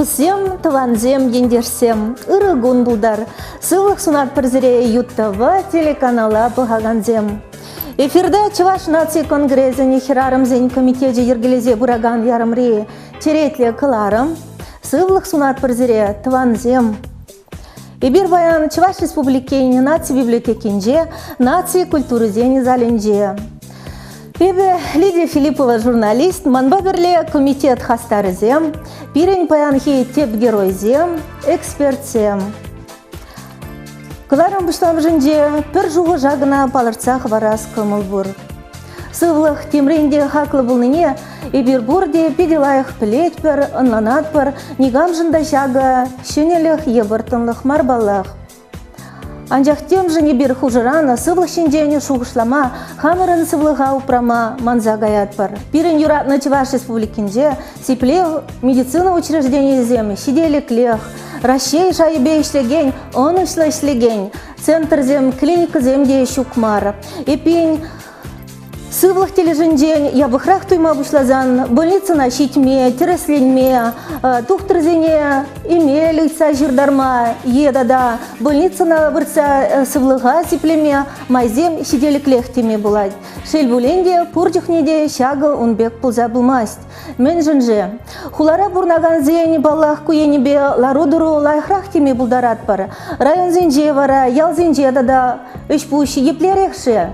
Тусем, тыванзем, ендерсем, ырыгун булдар. Сылық сунат пірзіре юттава телеканала бұғаганзем. Эфирда Чуваш нации конгрезіне хирарымзен комитеті ергелезе бұраган ярымри теретле кыларым. Сылық сунат пірзіре тыванзем. Ибир баян Чуваш республикейні нации библиотекинже, нации культурызені заленже. Эбе Лидия Филиппова журналист, манбаберле комитет хастарызем, пирень паянхи теп геройзем, экспертсем. Кыларым бұштам жынже пір жуғы жағына палырцақ варас кымыл бұр. Сывлық темренде хақлы бұлныне, эбир бұрде педелайық пілет бір, ынланат бір, негам жында жағы, шөнелік ебіртынлық марбаллық. Анжақ тем жіне бір хужыраны сывлық шендені шуғышлама, хамырын сывлыға упрама манза гаят бар. Пирен юратны Чуваш республикинде сипле медицина учреждение земі, шиделік лех, расшей шайбе ішлеген, он ішлеген, центр зем, клиника земде шукмар. Эпень сывлық тележінден ябықрақ туйма бұшлазан, больницына шитме, тересленме, тухтырзене име лица жирдарма, едада, больницына бұрца сывлыға сиплеме, майзем шиделік лехтеме бұлад. Шел бұленде пұрдихнеде шағы унбек пұлза бұлмаст. Мен жынже, хулара бұрнаған зейні балақ көйенебе ларудыру лайхрақ теме бұлдарат бар. Район зенже вара, ял зенже дада үш бұшы еплерекші.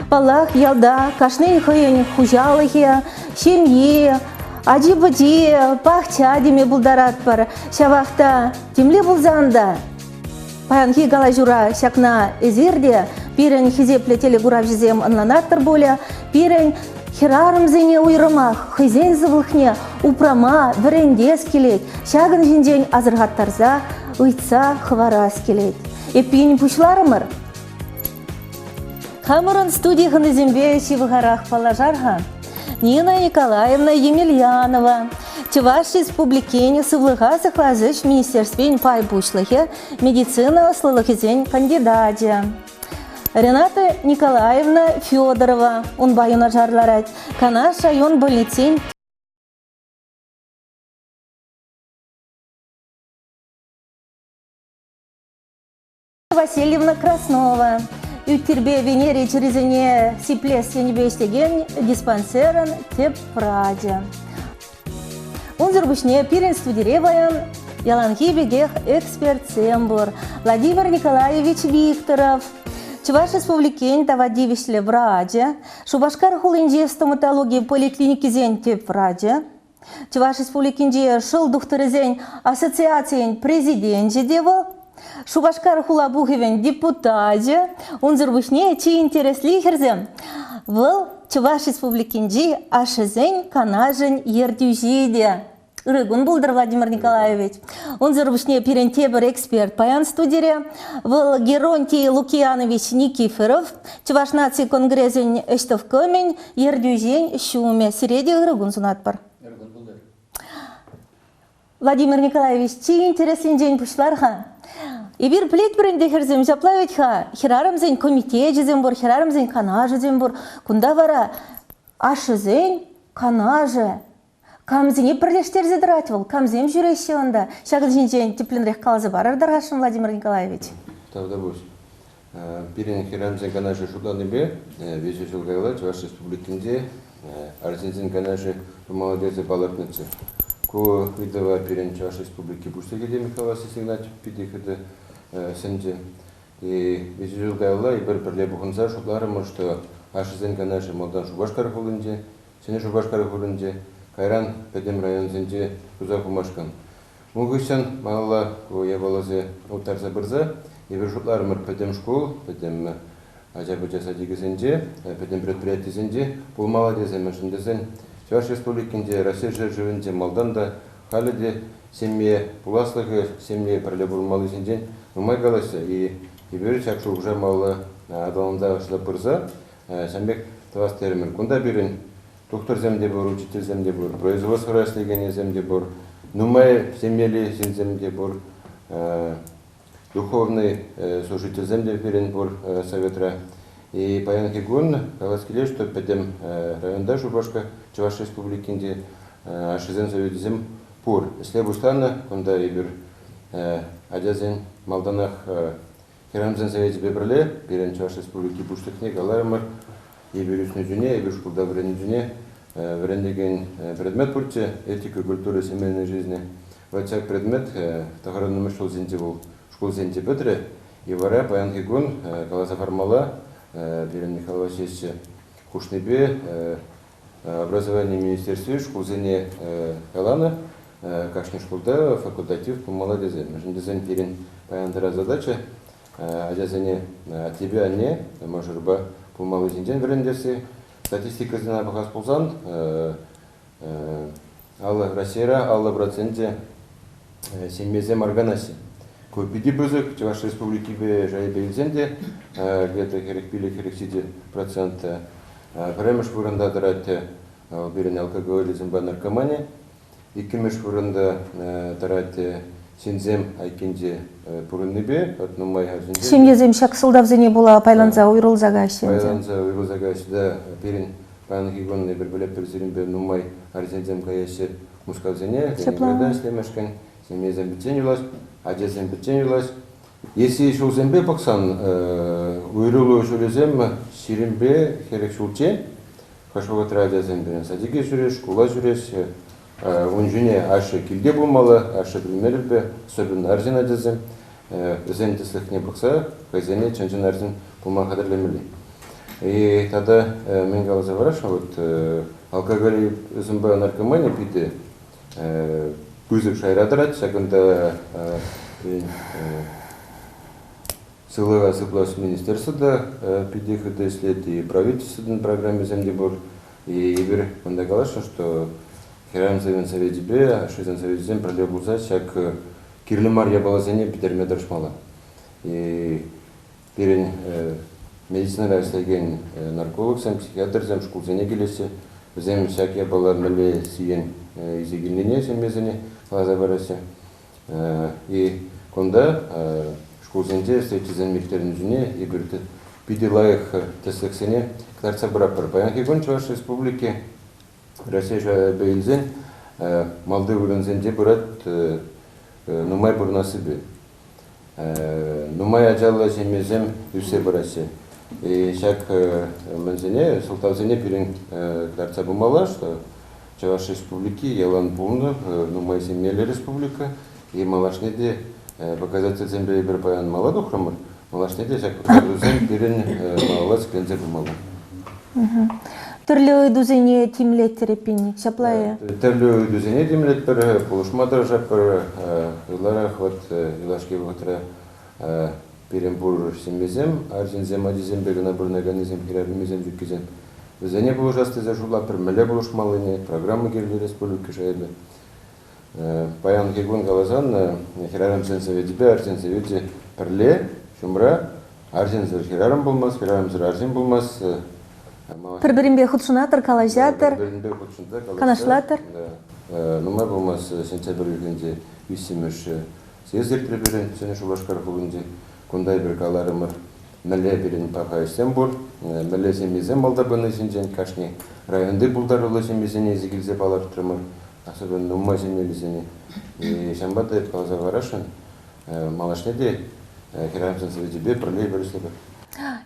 Палах ялда, кашнен хыйын хужалыхе, семье, аджибыде, пахча деме булдарат бар. Шавахта темле булзанда. Паянхи гала жура шакна эзирде, пирен хизепле телегурав жезем анланаттыр боля, пирен хирарымзене уйрымах, хызен зывылхне, упрама, вірендес келет, шагын жінден азырғаттарза, ұйтса хварас келет. Эппен пушларымыр. Хамырын студияғыны зембе шивығарақ палажарға. Нина Николаевна Емельянова, Чуваш республикені сывлыға сықлазыш министерствен пай бушлығы, медицина слылығызен кандидатия. Рената Николаевна Федорова, он байына жарларад, Канаш район больницен. Васильевна Краснова. Үттербе Венере черезіне сиплес сенебе істеген диспансерін теп праде. Унзыр бүшне пирен студире баян яланхи бегех эксперт сембур Владимир Николаевич Викторов. Чуваш республикен тавадивишле враде, Шубашкар хулынже стоматологии поликлиники зен теп праде. Чуваш республикенже шыл духтырызен ассоциациян президенте девыл. Шубашкар хулабухевен депутате, унзыр бүшне чи интересли херзем. Выл Чуваш республикинжи ашызен канажен ердюжиде. Рыгун булдыр Владимир Николаевич. Унзыр бүшне пиренте бір эксперт паян студире. Выл Геронтий Лукьянович Никифоров, Чуваш нации конгрезен эштов көмен, ердюжен шуме. Сиреди рыгун сунат бар. Владимир Николаевич, чи интересен день пушларха? Ибир плет бірінде херзем жаплавить ха, хирарымзен комитет жезем бұр, хирарымзен кана жезем бұр, кунда вара ашызен кана же. Камзене бірлештерзе дыратывал, камзем жүреше онда. Шағыз жен тепленрек қалзы бар ардарғашын, Владимир Николаевич. Тавда бұш. Бірін хирарымзен кана же шудан ебе, везі жылғайла, Чуваш республикінде, арзензен кана же молодезе балартныцы. Ко видова пирен Чуваш республики Буштагеде Михаила Сигнатьев пидехеде сенде. И везде гайла и бер-берле буханза шутларым, что ашызен канаши молдан Шубашкар хулынде, сене Шубашкар хулынде, кайран педем район зенде куза кумашкан. Мугысян мала ко ябалазе утарза бырза, и бер шутларым педем школ, педем ажабыча садиги зенде, педем предприятие зенде, бұл молодец эмешіндесен. Чуваш республикінде Россия живінде малданда халиде семье пуласлығы, семье пролебурмалы зенден умай галасы и бері чакшу уже малы адалында ұшылы бұрза, сәмбек тавас терімір. Кунда берін доктор земде бұр, учитель земде бұр, производство расслегения земде бұр, нумай семьели земде бұр, духовный служитель земде берін бұр советра. И паянки гон, каласкеле, что педем районда Шубашка, Чуваш республикинде, ашызен советизем пур. Если бустаны, кунда ибир адязен малданах Херамзен совете бебрле, перен Чуваш республики буштыкне галармар, ибир үсне дүне, ибир шкулда врен дүне, врендеген предмет пурте, этика, культура, семейной жизни. Вот цяк предмет, тахаранный школ зенте был, школ зенте бедре, и вара паян хигун, каласа формала, перен Михаил Васильевич Кушнебе, образование министерства, школ зене Калана, кашни школда, факультатив по молодезе. Междузен перен паян задача, адязене тебе не, может быть, по малый день врендесы. Статистика зена похас пулзан, алла Россия, алла проценте семьезе марганаси. Купиди бузык, Чуваш республики бе жайбе илзенде, где-то херекпили херексиди процента. Премеш вуранда дарате берен алкоголизм ба наркомания. Икимеш вуранда дарате синзем айкинде пурынныбе, отну май хажинде. Семьезем шак сылдавзене була пайланза уйрылзагаси. Пайланза уйрылзагаси да перен пайлангигонны бір білеп персеринбе нумай арзензем каяси мускавзене. Ленинграда слемешкен, семьезем бітсен юлас, адезем бітсен юлас. Если шулзембе бақсан, уйрылу шулезем сиринбе херек шулче, хашуға традязем берен садиге жүреш, школа жүреш, Унжуне ашы килде булмалы, ашы білмелі, особенно арзин адезем, өзен теслік не бұқса, хазяне чанчын арзин булман қадырлемелі. И тогда мен галаза вараша, вот алкоголь өзімбі наркомания пиде, пүзік шайрадырат, шагында сылыға сыплас министерствода пиде хыды след и правительственной программе земли был. И ибір онда галаша, что Херамзен совет бе, шизен совет зем пролебуза, как кирлемар я балазене питерме дошмала. И перен медицинада слеген нарколог сам психиатр зем шкулзене келесе, зем всякие была меле сиен изегильнене семезене лаза барасе. И конда шкулзенде стечизен мифтерин зуне и бирте пидилаих теслексене кларца браппер. Паянки гон Чуваш республики Россия бейлзен малды вырынзенде бурат нумай бурнасыбе. Нумай аджалла семезем үсе бурасе. И шак мензене, султавзене перен кларца бумала, что Чуваш республики ялан пулны, нумай семьели республика, и малашнеде показатель земле бір паян маладу храмыр, малашнеде шак зем перен малалас клензе бумала. Түрлі дүзене тимлет терепини, шаплайы? Түрлі дүзене тимлет бір, полушмадыр жап бір, иларах вот, илашки вғытыра перенбур семезем, арзинзем, адизем, бегіна бұрнаганизем, хирармизем, жүккізем. Дүзене бұл жасты зажула, бір мүлі полушмалыне, программы келді республика жайды. Паян кегун галазан, хирармзен советібе, арзин советі пірле, шумра, арзинзер хирарм болмас, хирармзер арзин болмас, Бір-бірінбе құтшынатыр, калажатыр, канашлатыр. Нумай болмас сентябрь үйгенде үйсемеш сездер берен, сені шубашқар құлынде күндай бір каларымыр мәле берен пақа істен бұр, мәле семезен балдабыны сенжен кашне районды бұлдар ұлы семезене езігілзе балар тұрмыр, особенно нумай семелізене. Шамбады қалаза варашын, малашнеде хирамсын советібе пролей біріслігі.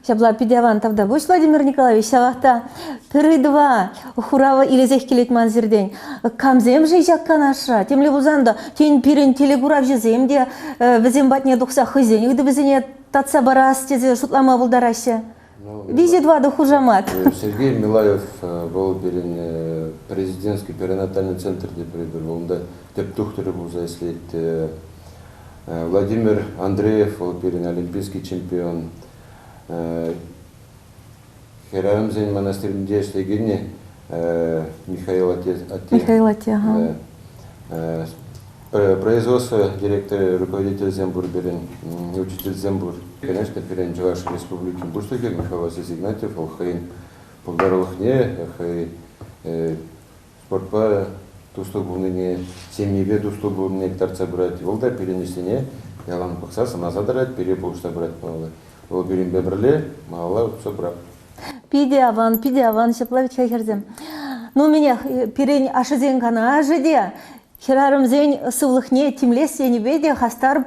Шабла пидяван тавда. Бош Владимир Николаевич, шавахта пыры-два хурава илезех келет манзирден. Камзем же жаккан аша. Темле бузанда тен пирен телегурав жезем де везем батне духса хызен. Игды везене татса барас тезе шутлама булдараще. Визе два до хужамат. Сергей Милаев был перен президентский перинатальный центр, где прибыл. Он да тептухтер был заслед. Владимир Андреев был перен олимпийский чемпион. Херамзен монастырінде эшлегене Михаил Атте. Производство директор, руководитель Зембур берен, учитель Зембур. Конечно, перен Чуваш республики Буштыгер, Михаил Васильевич Игнатьев, Алхаин Полдаровхне, Алхай спортпа тусту булныне, семьеве тусту булныне ктарца брать. Волда перенесене, ялан паксаса назадрать, перебулшта брать мало. Ол берем бебрле, мало все брат. Пидяван, шаплавич хайхерзем. Ну, меня перень ашызен кана ажыде. Хирарымзен сывлыхне тимлес енебеде хастар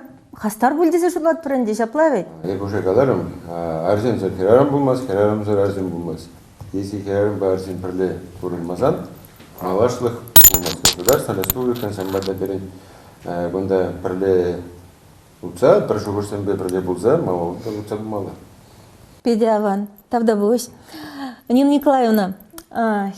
бүлдесе жулат пірінде жаплавет. Уже каларым, арзен зор херарым булмас, херарым зор арзен булмас. Если херарым ба арзен пірле турылмазан, малашлық булмас. Государство, республика, самбада берен, гонда пірле утса, бір жуғырсын бе пірле булса, мала утса булмалы. Педиаван, тавда бұш. Нина Николаевна,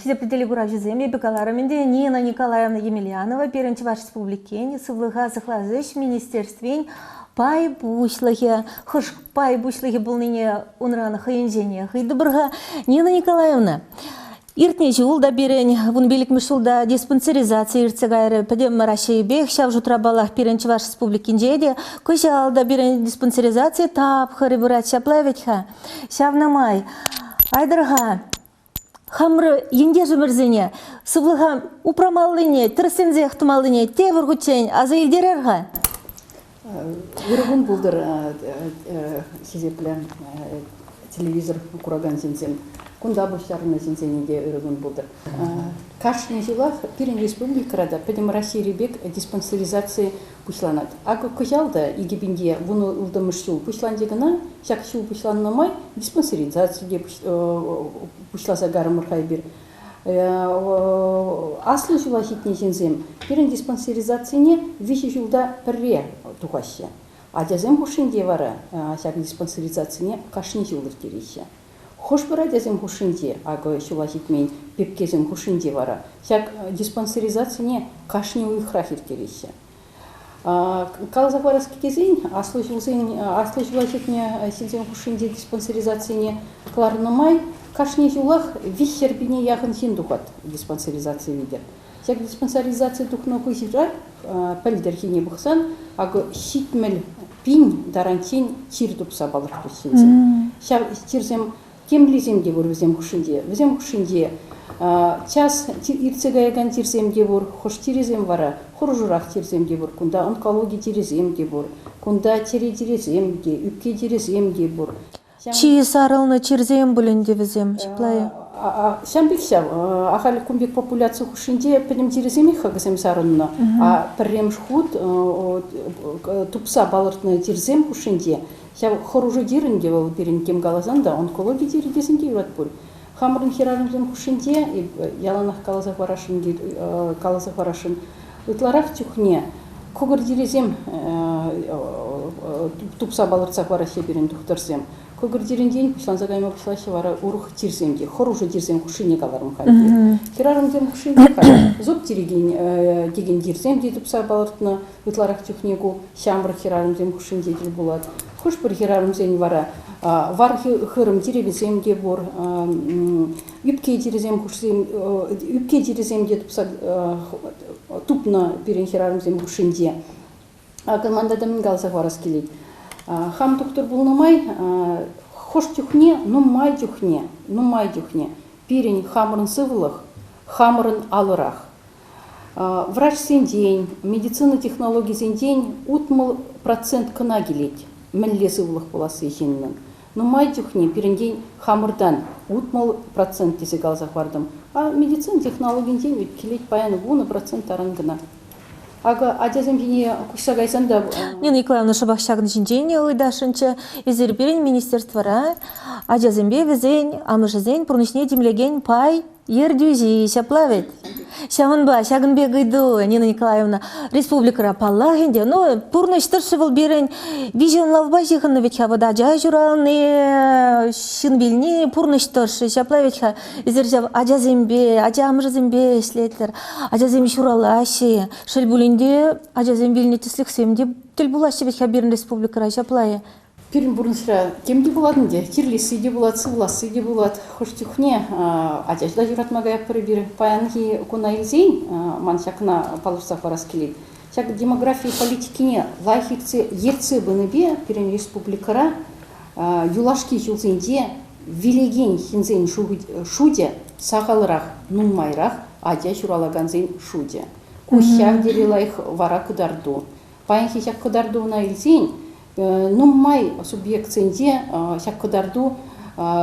сизе пределе гурак жезем, ебекаларыменде Нина Николаевна Емельянова, первенче ваш республикене, сывлыға зықлазыш министерствен пай бушлығы, хыш пай бушлығы бұлныне унраны хыйынжене, хыйдыбырға. Нина Николаевна, иртне жылда берен, вун белікмі жылда диспансеризация иртсегайры, пәдем Рашейбек, шав жұтрабалақ первенче ваш республикенде де, көші алда берен диспансеризация тап хыры бұрат шаплаветха, шавнамай, айдырға. Хамры енде жымырзыне, сывлыға упрамалыне, тірсензе ұқтымалыне, тебір күтчен, азы елдерерға? Үрігін бұлдыр сезеплен телевизор құраған сенсен. Кунда бұштарына сенсенінде үрігін бұлдыр. Кашны жылах Пирин республикарада пәдем Россия ребек диспансеризация пушланат. Ағы көжалда егебінде бұны ұлдымыш жыл пушландегіна, шақ жыл пушланнамай диспансеризация де пушласа гарымыр қайбір. Аслы жыла хитне сенсем, Пирин диспансеризацияне виші жылда пірре тұғашы. Адязем хушинде вара, шақ диспансеризацияне кашны жылдыр керейші. Хош бара дезем хушинде, ага шула хитмейн пепкезем хушинде вара. Шак диспансеризация кашни уйхрахир кереща. Калазак вараски кезейн, аслы шула хитме сидзем хушинде диспансеризация кларнамай, кашни жулах вихербине яхын хиндухат диспансеризация видер. Шак диспансеризация тухно кузиврак, пальдерхине бухсан, ага хитмель пинь дарантин чирдупса балык тусинзем. Шак чирзем кемлизем де бур візем хушинде. Час ирцегаяган тирзем де бур, хош тирезем вара, хоружурақ тирзем де бур, кунда онкология тирезем де бур, кунда тере тирезем де, үпке тирезем де бур. Чи сарылны тирзем бүлінде візем, шыплайы? Шамбек шав, ахали кумбек популяция хушинде пәдем тирезем хагасем сарынна, а піррем шхуд тупса балыртны тирзем хушинде, я хоружу дирен девал перен кем галазанда, онкология дири десен деват пуль. Хамрын хирарымзен хушинде, яланах калазах варашын, ытларах тюхне, когыр дирезем тупса балырцах вараще перен тухтарсем. Когыр дирен день пушланзагайма пушлаще вара урух тирземге, хоружу дирзем хушине каларым хайде. Хирарымзен хушинде калар, зоб тиреген деген дирземге тупса балыртны, ытларах тюхнегу, шамры хирарымзен хушинде дил булат. Хош бір хирарымзен вара, вар хырым деребезем де бор, үпке дерезем де тупна перен хирарымзен хушинде. Командада мен галсақ варас келет. Хам доктор болнамай, хош тюхне, нумай тюхне, перен хамырын сывылық, хамырын алырах. Врач сен день, медицина технология сен день, утмыл процент кына келет. Мәллесі ұлық боласы ешенінің. Нумай тюхне перенден хамырдан утмал процент десе қалзақ бардым. А медицин технологин ден келет баяны 10% арангына. Ага, адязым жіне күшсагайсанда... Нина Николаевна шабақшағын жинжене ұйдашынчы, езер берен министерствора, адязымбе візен, амышызен пұрнышне демлеген пай ердюзи шаплавет. Шағынба, шағынбе гыйду, Нина Николаевна, республикара паллағынде, но пұрныштыршы бұл берен вижен лавба жиғынны ветха вода жай журалны, шынбеліне пұрныштыршы шаплаветха, езер жав адязымбе, амышызымбе ішлеттер, адязым шуралашы, шылбулінде адязымбеліне тісліксемде тіл бұлашы ветха берін республикара шаплайы. Перін бұрыншыра кемде боладынде, кирлесі де болад, сывласы де болад, хоштюхне, адяжда жүратмаға япыры бір паянғы кона елзейн, ман шақына палырсақ варас келет. Шақ демография политикіне лайхирце ерце бұныбе перін республикара юлашки жылзенде вилеген хинзен шуде сағалырақ, нумайрақ, адя жүралаганзен шуде. Кущақ дерелайх вара кыдарду. Паянғы шақ кыдардуына елзейн, нумай субъектсенде шаққыдарду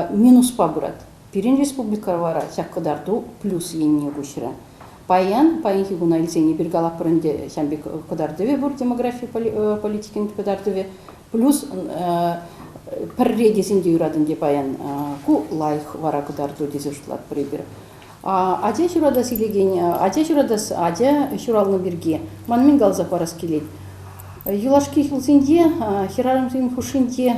минус пабырат. Перен республика вара шаққыдарду плюс енне күшірі. паян хигуна илсени бир галапырынде шамбек кодардыве бур демография политикин кодардыве плюс пірре десенде юрадын деп паян ку лайх вара кодарду десе уштулат бир адя шурада силеген адя шурадас адя шуралны бирге манмин галзак барас келет юлашки хилсенде хирарымсин хушинде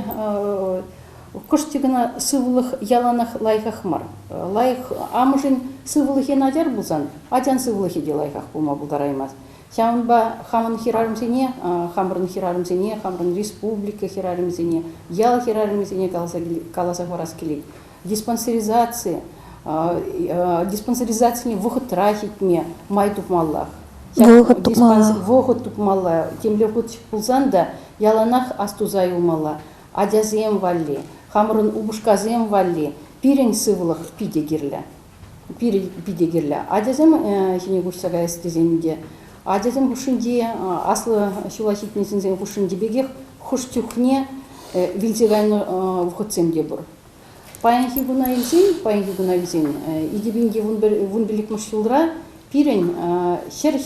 коштигана сывлых яланах лайхах мар лайх амжин сывлыхе надяр булсан адян сывлыхе де лайхах булма булдараймас Шамба хамын хирарымсене, хамрын хирарымсене, хамрын республика хирарымсене, ял хирарымсене каласа хварас келет. Диспансеризация, диспансеризация выход трахитме май тупмаллах. Выход тупмалла, темле худчик пулзанда, яланах астузай умалла, адязем валли, хамрын убушказем валли, пирень сывлых пидегирля. Пидегирля. Адязем хине гушсага эстезенде. Адязем хушинде аслы шулашитнесинзен хушинде бегех хуштюхне вилзегайны входцем дебур. Паянхи гуна илзин, идибинге вун билик мушилдра пирен хер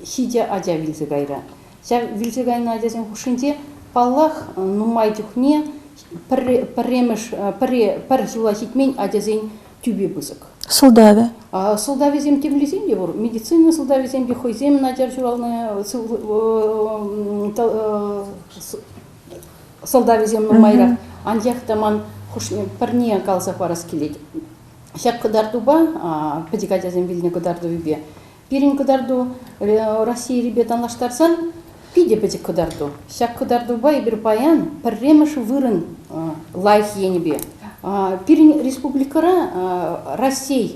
хиде адя вилзегайра. Ша вилзегайны адязем хушинде паллах нумай тюхне пар шулашитмен адязен тюбе бызык. Солдаве. Солдаве зем темлезем де бур. Медицина солдаве зем бихойзем надяр журалны солдаве зем майрах. Андяк таман хушне парния калса парас келет. Шак кадардуба, падикатя зем вильне кадарду вибе. Пирин кадарду Россия ребятан лаштарсан, пиде падик кадарду. Шак кадардуба и бир паян парремыш вырын лайх енебе. Пирин республикара Россия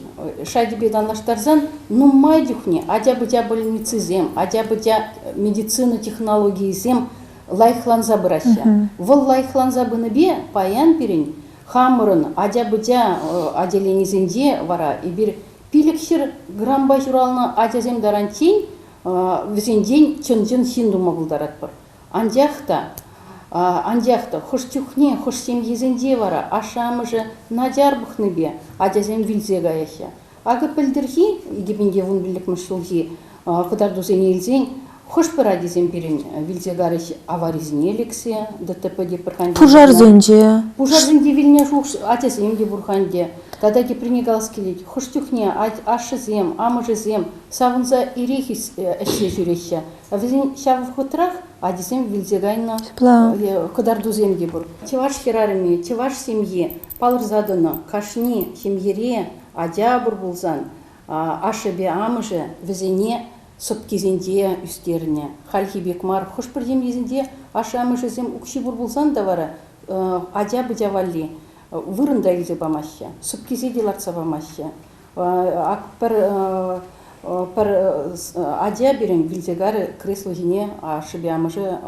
шайдебедан лаштарзан нумай дюхне, адя бытя больницы зем, адя бытя медицина технологии зем лайхлан забраща. Вол лайхлан забыныбе паян пирин хамырын адя бытя аделени зенде вара и бир пилекшир грамба журалны адя зем дарантин визендень чын хинду могулдарат бар. Андяхта хоштюхне, хош семьезенде вара, ашамыжы надяр бухныбе, адязем вильзе гаяхя. Ага пыльдырхи, игебенде вун билік мышылхи, кадарду зене илзен, хош пыр адязем берін вильзе гарыш аваризне лексе, ДТП-де пырханде. Пужар зенде. Пужар зенде вильне жух, адязем де бурханде. Тада де принегалс келет, хоштюхне, ашызем, амыжызем, савынза ирехис әше жүреща. Визен шавы хутрах, адисем вильзегайна кадарду земде бур. Теваш херарами, теваш семье, палырзадыны, кашни, семьере, адя бур булзан, ашебе амыжы, визене сопкезенде үстеріне. Хальхи бекмар, хош бірдем езінде, ашамыжы зем укши бур булзан да вара, адя бідя валли, вырында илзе бамаща, сопкезеде ларца бамаща. Пар адя берен вильзегары кресло жіне ашыбямыжы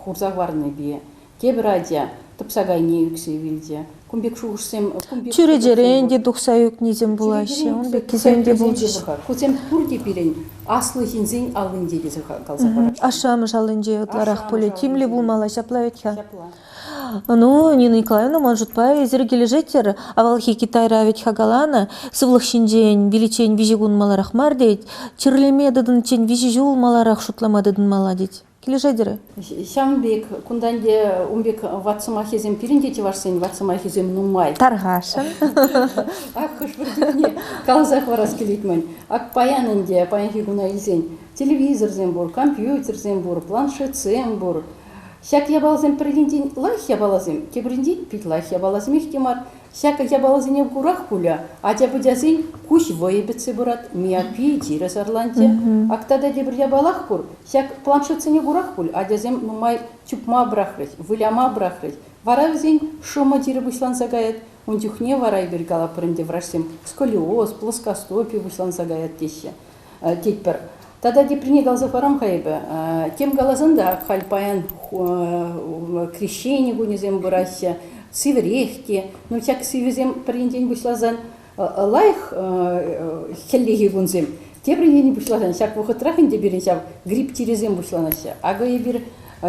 хурзақ варны бие. Кебір адя тыпсагайне үксе вильзе. Кумбек шуғышсем... Чүредеренде дұқса өкнезем бұлашы, он бек кеземде бұлжыш. Кузем турде берен аслы жинзен алынде безі қалса бара. Ашамыш алынде ұтларақ поле тимлі бұлмала шаплаветха. Ну, Нина Николаевна, может, па изергели жеттер, авалхи Китайра ведь хагалана, сывлых шинжен, величень вижигун маларах мардеть, чирлемедадын чен вижижул маларах шутламададын маладеть. Келе жедері? Шамбек, кунданде умбек ватсымахезем пиріндете вашсен, ватсымахезем нумай. Тарғашын. Ак хош бірдікне, қалазақ варас келетмен. Ак паянынде, паянхи гуна илзен, телевизор зем бур, компьютер зем бур, планшет зем бур. Шак ябалазем бірден лайх ябалазем, кебірінден пит лайх ябалазем ихтемар. Шак ябалазене гурах пуля, адя будязен куш воебетсе бурат, миапи, тирас арланте. Актада дебір ябалах пур, шак планшетсене гурах пуль, адязем нумай чупма брахрыть, выляма брахрыть. Варавзен шома тиры бушлан загает, он тюхне варай бергала прынде врашсем сколиоз, плоскостопие бушлан загает теща. Тетпер. Тада де принегал за фарам хайбы. Тем галазында хальпаян крещение гунезем бураща, сиверехте, ну всяк сивезем приндень бушлазан лайх хеллеги гунзем. Те приндень бушлазан, всяк вухотрахинде берен шав грипп тирезем бушланаща. Ага ебир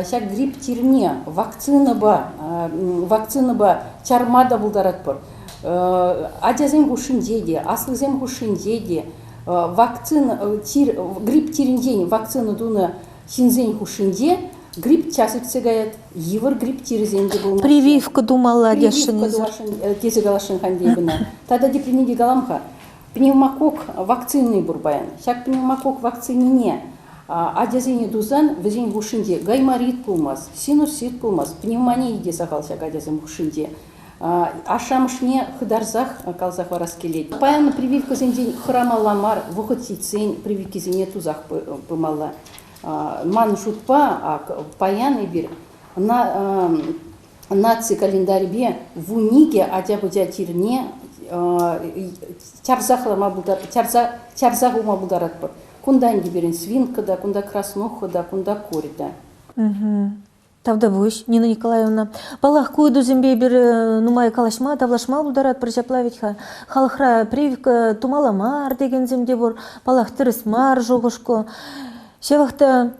всяк грипп тирне, вакцина ба чармада булдарат пор. Адязем гушиндеде, аслызем гушиндеде. вакцина грипп тиринжен вакцина дуна синзен хушинде грипп часыпсы гаят евр грипп тиризенде болмас. Прививка думала Прививка дешинез. дуашын тезе галашын хандейбина. Тада депринеди галамха пневмокок вакцинный бурбаян. Шак пневмокок вакцинине адязене дузан везен хушинде гайморит пулмас, синусит пулмас, пневмония иде сахалша адязен хушинде. Ашамышне хыдарзах калзах варас келет. Паян прививка зенден храмаламар вухотицен прививки зене тузах пымала. Ман шутпа паян бир на наци календарьбе в униге адябудя тирне чарзахлама будар чарзахума бударат бар. Кунда берен свинка да, кунда краснуха да, кунда корида. Тавда буш, Нина Николаевна. Палах куйду зембе бир нумай калашма, тавлашма бударат причаплавить халхра прививка тумаламар деген земде бур. Палах тырысмар жогушко. Шевахта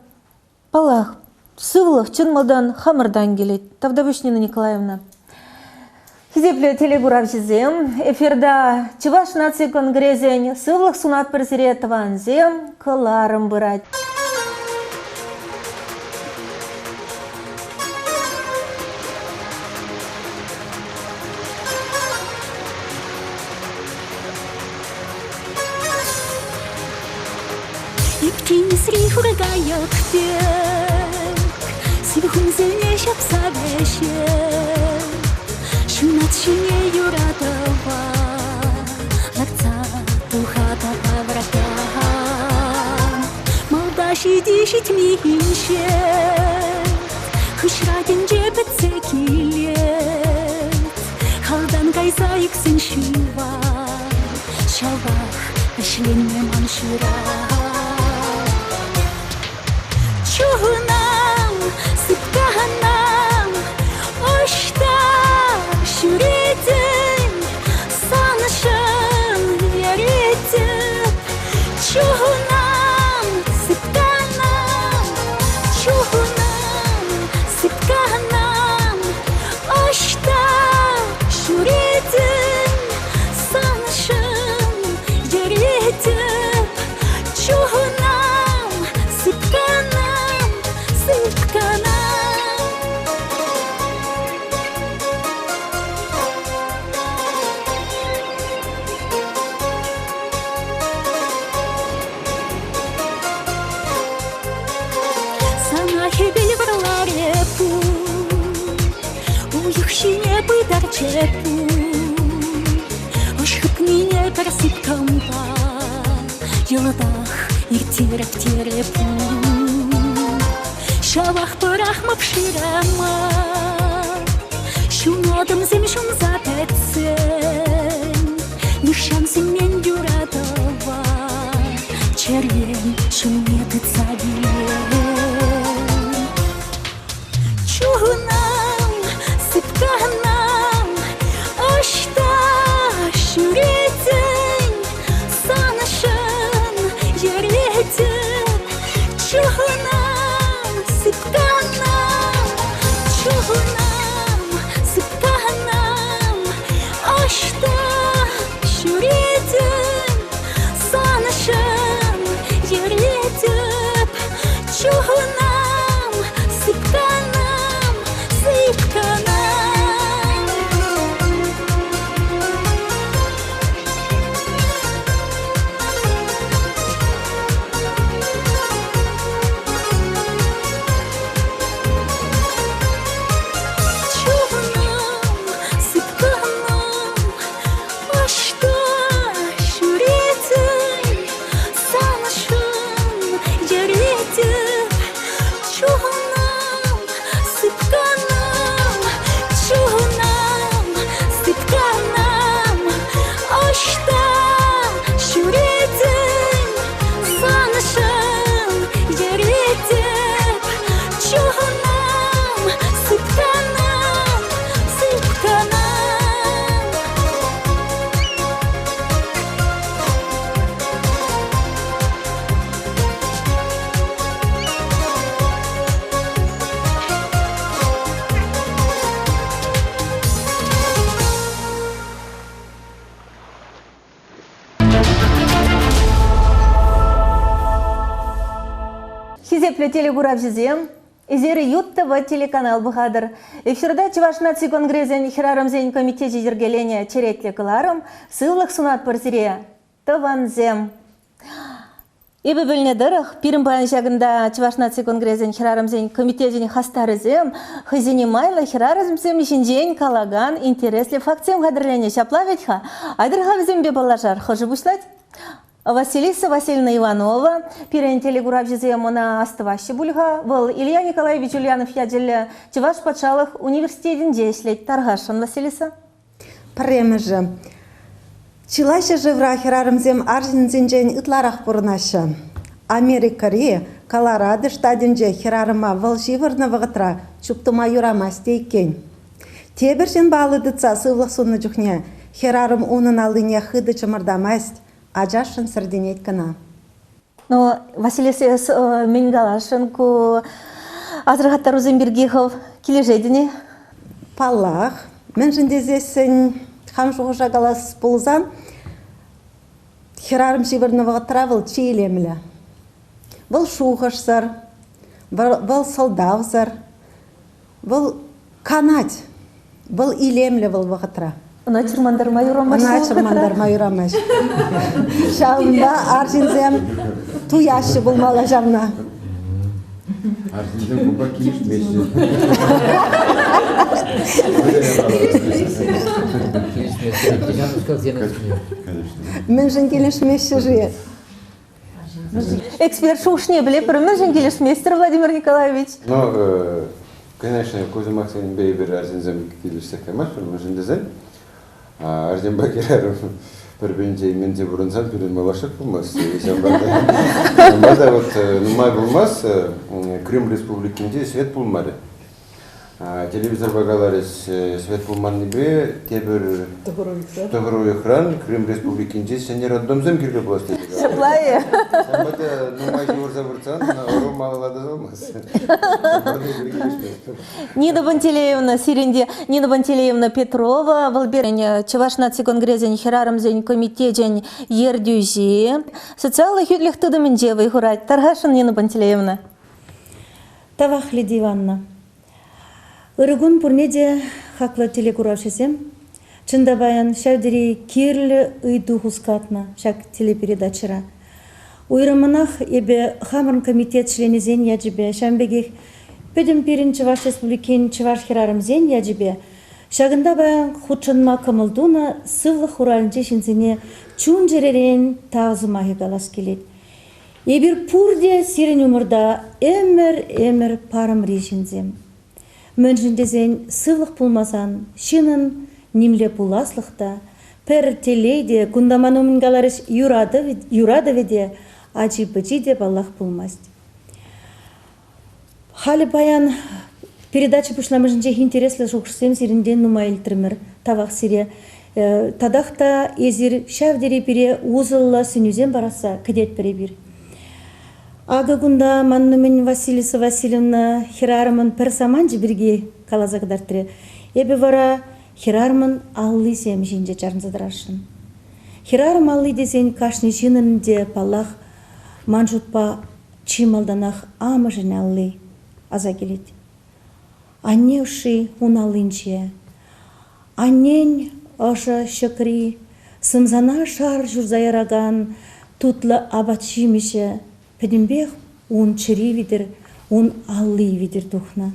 палах сывлых чынмалдан хамырдан келет. Тавда буш, Нина Николаевна. Хизепле телегурав жизем, эфирда Чуваш нации конгрезен, сывлых сунат персерет ванзем, каларым бырать. Птицы хургают вверх, сверху зелещет совещет, шумят шинею радова, ларца тухата по вратам, молдаши дишит михинше, хушрадин джепет секилет, халдан кайса иксин шува, шалвах пешленне маншура. Чухунам, сыпкаханам, ошта шуретен, санашан яретен. Чухунам, сыпкаханам, сыпкаханам, ошта шуретен, санашан яретен. Чухунам, сыпкаханам. Чепу, ошибкни персипкамба, елдах иртиреп тирепу, шавах парах мапширама, шунодам земшун запецен, нишам семен дюрадова, червен шумет цавен. Чухунам, сыпканам, ошта шуретен, санашан яретен. Чухунам, сыпканам, сыпканам, Эрепле телегуравжизем, изери Юттава телеканал Бухадыр. Эфирда Чуваш наци конгрезен хирарамзен комитет жергеления черетле кыларым, сыллық сунат парзире, таванзем. Ибі білнедіріх, пирім баян жагында Чуваш наци конгрезен хирарамзен комитетен хастарызем, хызіне майлы хирарамзем ішінжен калаган интереслі фактсем қадырлене шаплаветха, айдырға бізем бе балажар, хожы бұшлать? Василиса Васильевна Иванова, пирен телегуравжизем она астывашы бульга, был Илья Николаевич Ульянов яделі Чуваш патшалық университетін жешлет. Тарғашын, Василиса? Премежі. Чилайшы жывра хирарымзем аржинзенжен ытларақ бұрынашы. Америкари, Колорадо штадинже хирарыма выл живырны вғытра чуптыма юрама стейкен. Тебіржен балыдыца сывлық сонны жүхне, хирарым унын алыне хыды чымырдамаст, ажашын сырденет кына. Ну, Василиса Менгалашын ку азырғаттар ұзын бергехов кележедіне? Паллах, мен жіндезесін хамшуғы жағалас бұлзан, хирарым живырны вғытра выл чейлемілі. Бұл шуғышсыр, бұл солдавзыр, бұл канат, бұл илемлі бұл вғытра. Она чырмандар майурамаш. Она чырмандар майурамаш. Шалында аржинзем туяшы болмала жамна. Аржинзем куба килиш меші. Мен жын келіш меші жиет. Эксперт шушне біле, мен жын келіш местер Владимир Николаевич. Ну, конечно, көзім ақсайын бейбір аржинзем келіш сәкемаш, мен жындызен. Аржин бакерарым бір-бірінже менде бұрынсан бірін малашық болмас. Бада вот нумай болмас, Крым республикінде свет болмады. Телевизор бағаларыз свет болманы бе, тебір тұғыру экран, Крым республикінде сәне роддомзем керге боласты. Шаплайы. Бада нумай жорза бұртсан, ору малалады болмас. Нина Бантелеевна Сиринде, Нина Бантелеевна Петрова, Валберень, Чуваш наци конгрезен хирарамзен комитетен ердюзи. Социалы хюдлих тыдымынже выйхурать. Таргашын, Нина Бантелеевна. Тавах Лидия Ивановна. Иргун пурнеде хакла телекуравшесем. Чында баян шавдери кирлі ыйду хускатна, шак телепередачыра. Уйраманах ебе хамырн комитет членезен яджибе, шамбегех педем пирин Чуваш республикин Чуваш хирарамзен яджибе. Шагында баян худшанма камылдуна сывлық уралынче шинзене чун жеререн тағзымахи галас келет. Ебір пурде сирен умырда эмір парым режинзем. Мен жіндезен сывлық пулмасан, шинын нимле пуласлықта, пер телейде кундаманумын галарыш юрады веде, ачи-бычи деп Аллах пулмаст. Халі баян передача пушламы жінже интереслі жоқшысем сирінден нума елтірмір, тавақ сире. Тадақта езір шавдері пире узылла сүнюзен бараса кедет пире бір. Ага гунда маннумен Василиса Васильевна хирарымын пір саманжы бірге калазагдартыры. Эбі вара хирарымын аллы сем жинже жарынзадырашын. Хирарым аллы десен кашны жинынде палах манжутпа чималданах амыжын аллы аза келет. Анне уши уналынче, аннен аша шыкри, сымзана шар журзайраган тутлы абатшимеше, педембех он чыри видер, он аллы видер духна.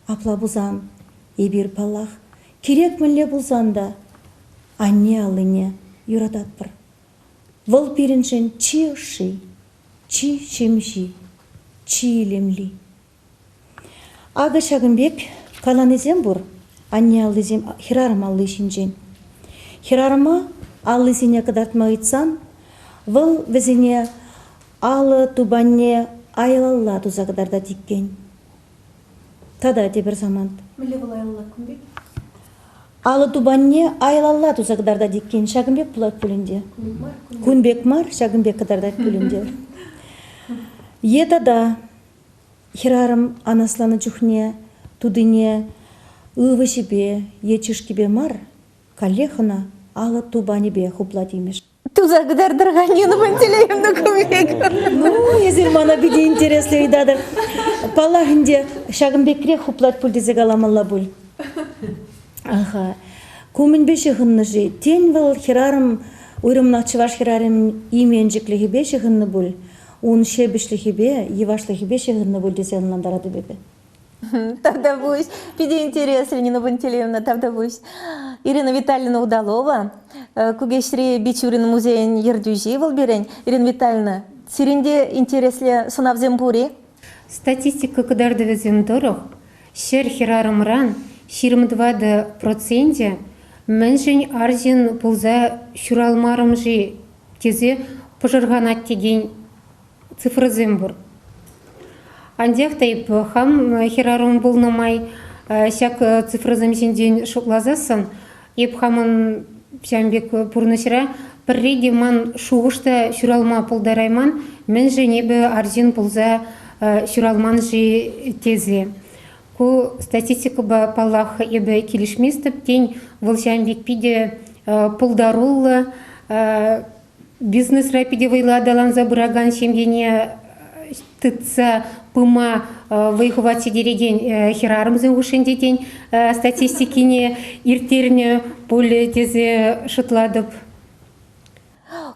Апла бузан, ебір палах, керек мүлле бузанда, анне алыне юрадатпыр. Выл пиріншен чи уши, чи шемши, чи илемли. Ага шагымбек каланезем бур, анне алызем хирарым аллы шинжен. Хирарыма аллы зене кадартма ыйтсан, выл везене алы тубанне айылалла тузағдарда диккен. Тада тебір замант. Мілі бұл айылла күнбек? Алы тубанне айылалла тузағдарда диккен. Шагымбек бұлат бөлінде. Күнбек мар, Шагымбек кадарда бөлінде. Етада хирарым анасланы жүхне, тудыне, ывышыбе, ечішкебе мар, калехына алы тубанебе хуплат имеш. Тузагдардырға нені бантелейімді көмек. Ну, езір мана биде интереслі үйдадыр. Палахынде Шагымбекре хуплат пульдезек аламалла бұл. Аха. Көмін беші ғынны жи. Тен выл хирарым, уйрымнақ чываш хирарым именжіклі беші ғынны бұл. Он шебішлі хебе, евашлы беші ғынны бұл десен нандарады бебе. Тогда будь. Пиде интереслі нені бантелейімді, тогда будь. Ирина Витальевна Удалова, Кугешри Бичурин музейн ердюжи был берень. Ирина Витальевна, сиренде интереслі сынавзем бури? Статистика кударды везем дорог, шер хирарымран 22% меншень арзин пулза шуралмарымжи тезе пожарганат теген цифры бур. Андех тайп хам хирарым булнамай шак цифры земсенден шуклазасын, еп хамын пшамбек пурнышыра пірреде ман шуғышта шуралма пулдарайман, меншень ебі арзин пулза шуралман жи тезе. Ку статистика ба паллах ебе килишместіп, тень волшамбек пиде пулдарулы, бизнес рапиде вайладалан забыраган шемгене тыца пыма вайхуватси дереген хирарымзын ушенде тень статистикине иртерне поле тезе шытладып.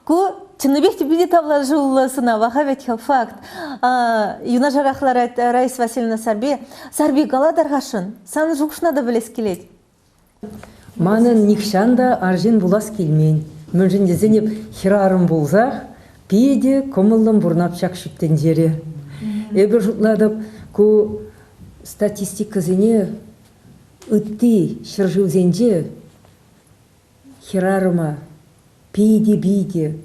Ку чыныбек тебе тавлажулы сынава хавет факт. Юна жарахлар Раиса Васильевна Сарби галадаргашын. Сан жукшна да білес келет. Манын никшанда аржин булас келмен. Мөнжінде зенеп хирарым болзақ, пейде комылым бұрнап шақ шүптен жері. Эбі жұтладып, ку статистика зене үтті шыржу зенже хирарыма пейде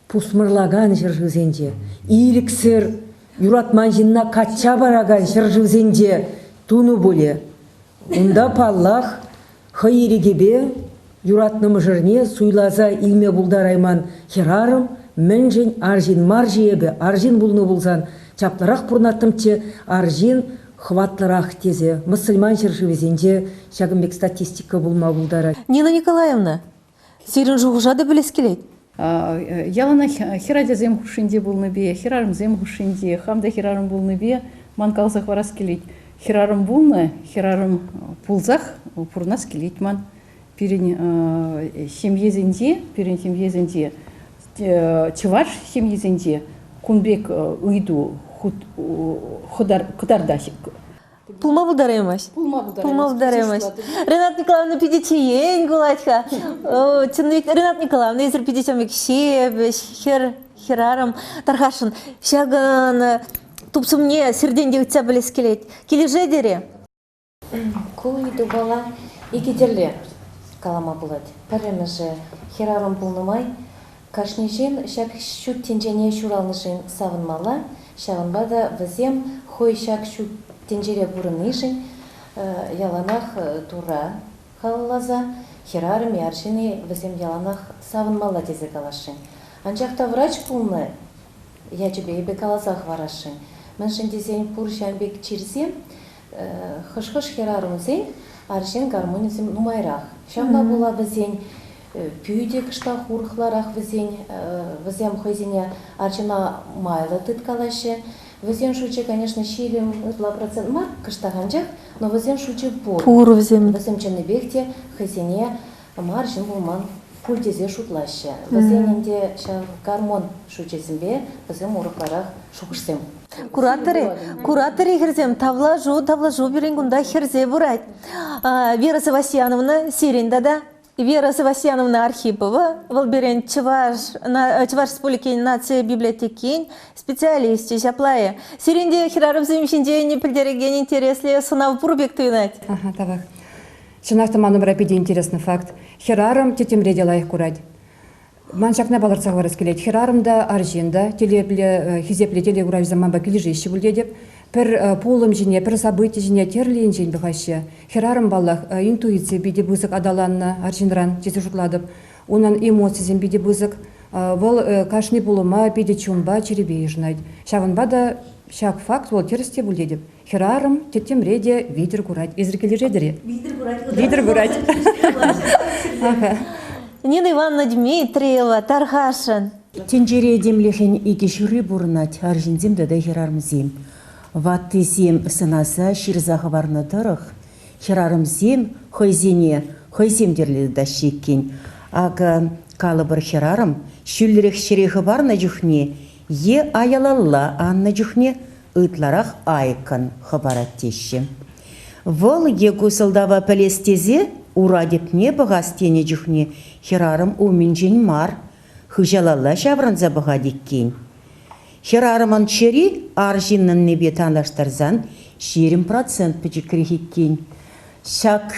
пусмырлаган шыржу зенже, иліксір юратман жинна кача бараган шыржу зенже туну боле. Унда паллах хайырегебе юратнымы жырне суйлаза илме булдарайман хирарым менжен аржин маржиебе аржин булны булзан чапларақ пурнаттымче аржин хватлырақ тезе мұсылман шыржывезенде Шагымбек статистика булма булдара. Нина Николаевна, сирин жуғжады білес келет. Ялана хирадезем хушинде булны бе, хирарымзем хушинде, хамда хирарым булны бе, ман калзах варас келет. Хирарым булны, хирарым пулзах пурнас келет ман. Пирин семьезенде, чываш семьезенде, кунбек уйду кудардашик. Пулма бударемаш. Пулма бударемаш. Ренат Николаевна пидечиен гулатха. Ренат Николаевна езір пидечамек шебеш, хирарым тархашын. Шаган тупсумне серденде үтсе білес келет. Кележе дере? Куйду бала икетерле калама булат. Пәріміжі хирарым булнымай, кашнежен шак шут тенжене шуралнышын савынмала, шағынбада візем хой шак шут тенжере бұрынышын яланах тура қаллаза, хирарым яршыны візем яланах савынмала тезе калашын. Анчақта врач булны, ячебе ебе калазах варашын. Мәншін дезен пұр шамбек чирзем, хыш-хыш хирарымзен, аршын гармонизм нумайрақ. Шамна була бізен пүйде кышта хурхларақ візем хойзене аршына майлы тыткалашы. Візен шучы, конечно, шилем 2% мар кыштағанжақ, но візен шучы пур візем чыныбекте хойзене маршын булман пультезе шутлашы. Візенінде гармон шучесімбе візем урықларақ шуқышсем. Кураторы херзем тавлажу беренгунда херзе бурать. Вера Савасьяновна Сиринда да, Вера Савасьяновна Архипова, Волберен Чеваш Республики нация библиотеки, специалисты жаплая. Сиринде хираров земшинде не придереген интересли сынав бурбек тынать. Ага, тавак. Шынақта ману брапиде интересный факт. Хирарым тетемре делайық курать. Маншакна баларцах варас келет. Хирарымда аржинда, хизепле телегураж заманба кележеші бүлде деп, пір полым жіне, пір событий жіне терлейін жен бұқашы. Хирарым баллах интуиция биде бұзық адаланна аржинран жесі жұтладып, онан эмоцизен биде бұзық, бұл кашны полыма биде чумба черебей жынайды. Шағынба да шақ факт ол терісте бүлде деп. Хирарым тетемреде видер курать. Езір кележедіре? Видер курать. Нина Ивановна Дмитриева, Тархашин. Тенджере демлехен ике шүрі бұрынат аржинзем дада херарымзем. Ваттызем сынаса ширзағы барны тұрық. Херарымзем хойзем дерледі да шеккен. Ага калы бір херарым шүллерек шерехі барна жүхне, е аялалла анна жүхне ытларақ айкын хабарат теші. Вол е көсілдава пәлестезе урадепне бұғастене жүхне херарым уминжен мар. Хыжалалла шабранза бұға деккен. Херарыман чери аржиннын небе танаштарзан 20% пәжікірі хеккен. Шак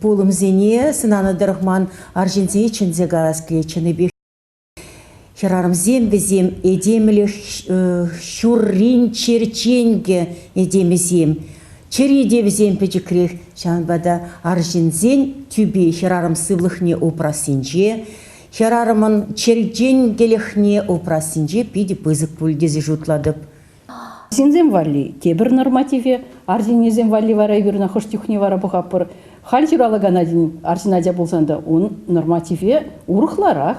пулымзене сынаны дырғман аржинзе чынзе ғаскечіні бек. Херарымзем бізем едемілі шүррин черченге едемізем. Чери девізем пәжікірі шанбада аржинзен түбе херарым сывлықне опрасынже. Херарымын черчен келехне опрасынже пиде пызык пульдезе жұтладып. Синзем валли тебір нормативе, арзинезем валли вара верна хоштюхне вара бұғапыр. Хал журалаган адин арзинадя болсанда он нормативе урықларақ.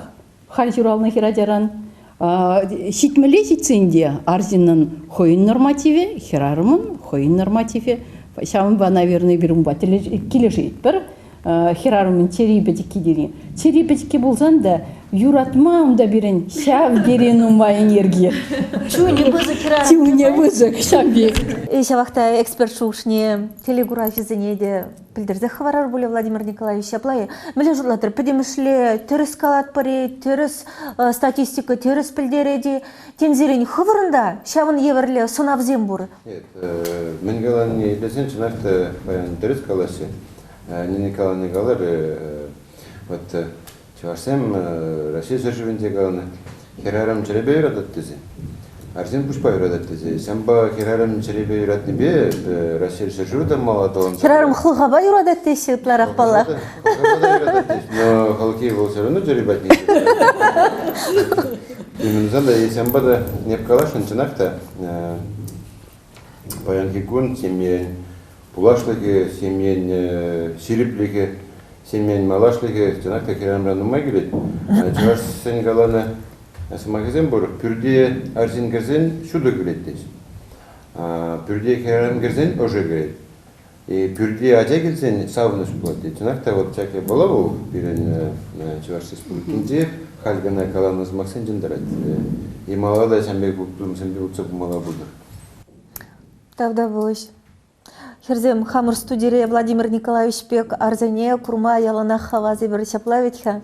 Хал журалны херадяран. Шитмеле житсенде арзинның хойын нормативе, херарымын хойын нормативе. Шамын наверное, бір ұмба кележет бір. Херарымын теребедік кедері. Теребедікке болсанда юратмам да берен шав берен ұмба энергия. Чуне бызык херарым. Чуне бызык шабек. Еще вақта эксперт шушне телеграфизіне де білдірді хварар боле Владимир Николаевич аплайы. Мілі жұрладыр, пөдемішле теріс калат паре, теріс статистика, теріс пілдереде, тензерен хварында шавын еверле сонавзем бұры. Мен галан не бесен чынақта теріс каласы. Не Николай Николаев, вот чувашсем Россия сожжевенте галаны. Херарам черебе юрадат тезе. Арзин пушпа юрадат тезе. Самба херарам черебе юрат небе Россия сожжевенте мало талант. Херарам хылғаба юрадат тесе ұтларақ бала. Хылғаба юрадат тесе, но халки был все равно черебат не. Именно зада, если амбада не вкалашен чынақта, паянки кун семья Пулашлығы, семьен сириплігі, семьен малашлығы, жаңақта керамран ұмай келеді. Чығаш сен қаланы асымағызен бұрық, пүрде арзин кірзен шуды келеді дейсі. Пүрде керам кірзен ұжы келеді. Пүрде ажа келсен сауыны шуды. Жаңақта вот чаке бола бұл, бірін Чығаш республикінде қалғана қаланы азымақсен жындарады. Ималада сәмбек бұқтым, сәмбек ұтса бұмала бұлдыр. Тавда болыш. Херзем хамыр студире Владимир Николаевич Пек арзане курма ялана хавазе бір шаплавитха.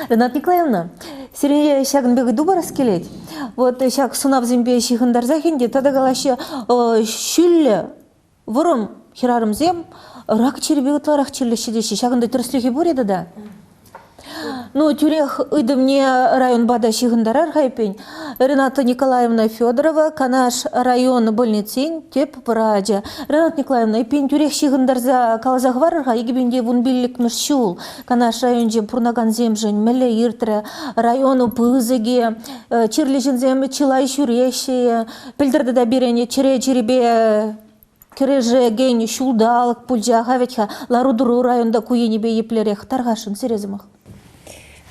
Ренат Николаевна, сирене шагын бегі дубарас келет. Вот шаг сунав зембе шихындар захинде, тада галашы шүлі вұрым херарым зем, рак черебе ұтларақ черлі шедеші, шагынды түрслігі бор еді да. Ну, тюрех ыдымне район бада шихындарар хайпень. Рената Николаевна Федорова, канаш район больницин, теп пыраджа. Рената Николаевна, ипень тюрех шихындарза калазахварырға, егебенде вунбиллик нышчул. Канаш районжен пурнаган земжен, меле иртре, району пызыге, чирлежен зем чилай шуреши, пілдірді да берене чере-черебе кереже гень шулдалық пульжа хавечха, ларудуру районда куенебе еплерех тарғашын серезімақ.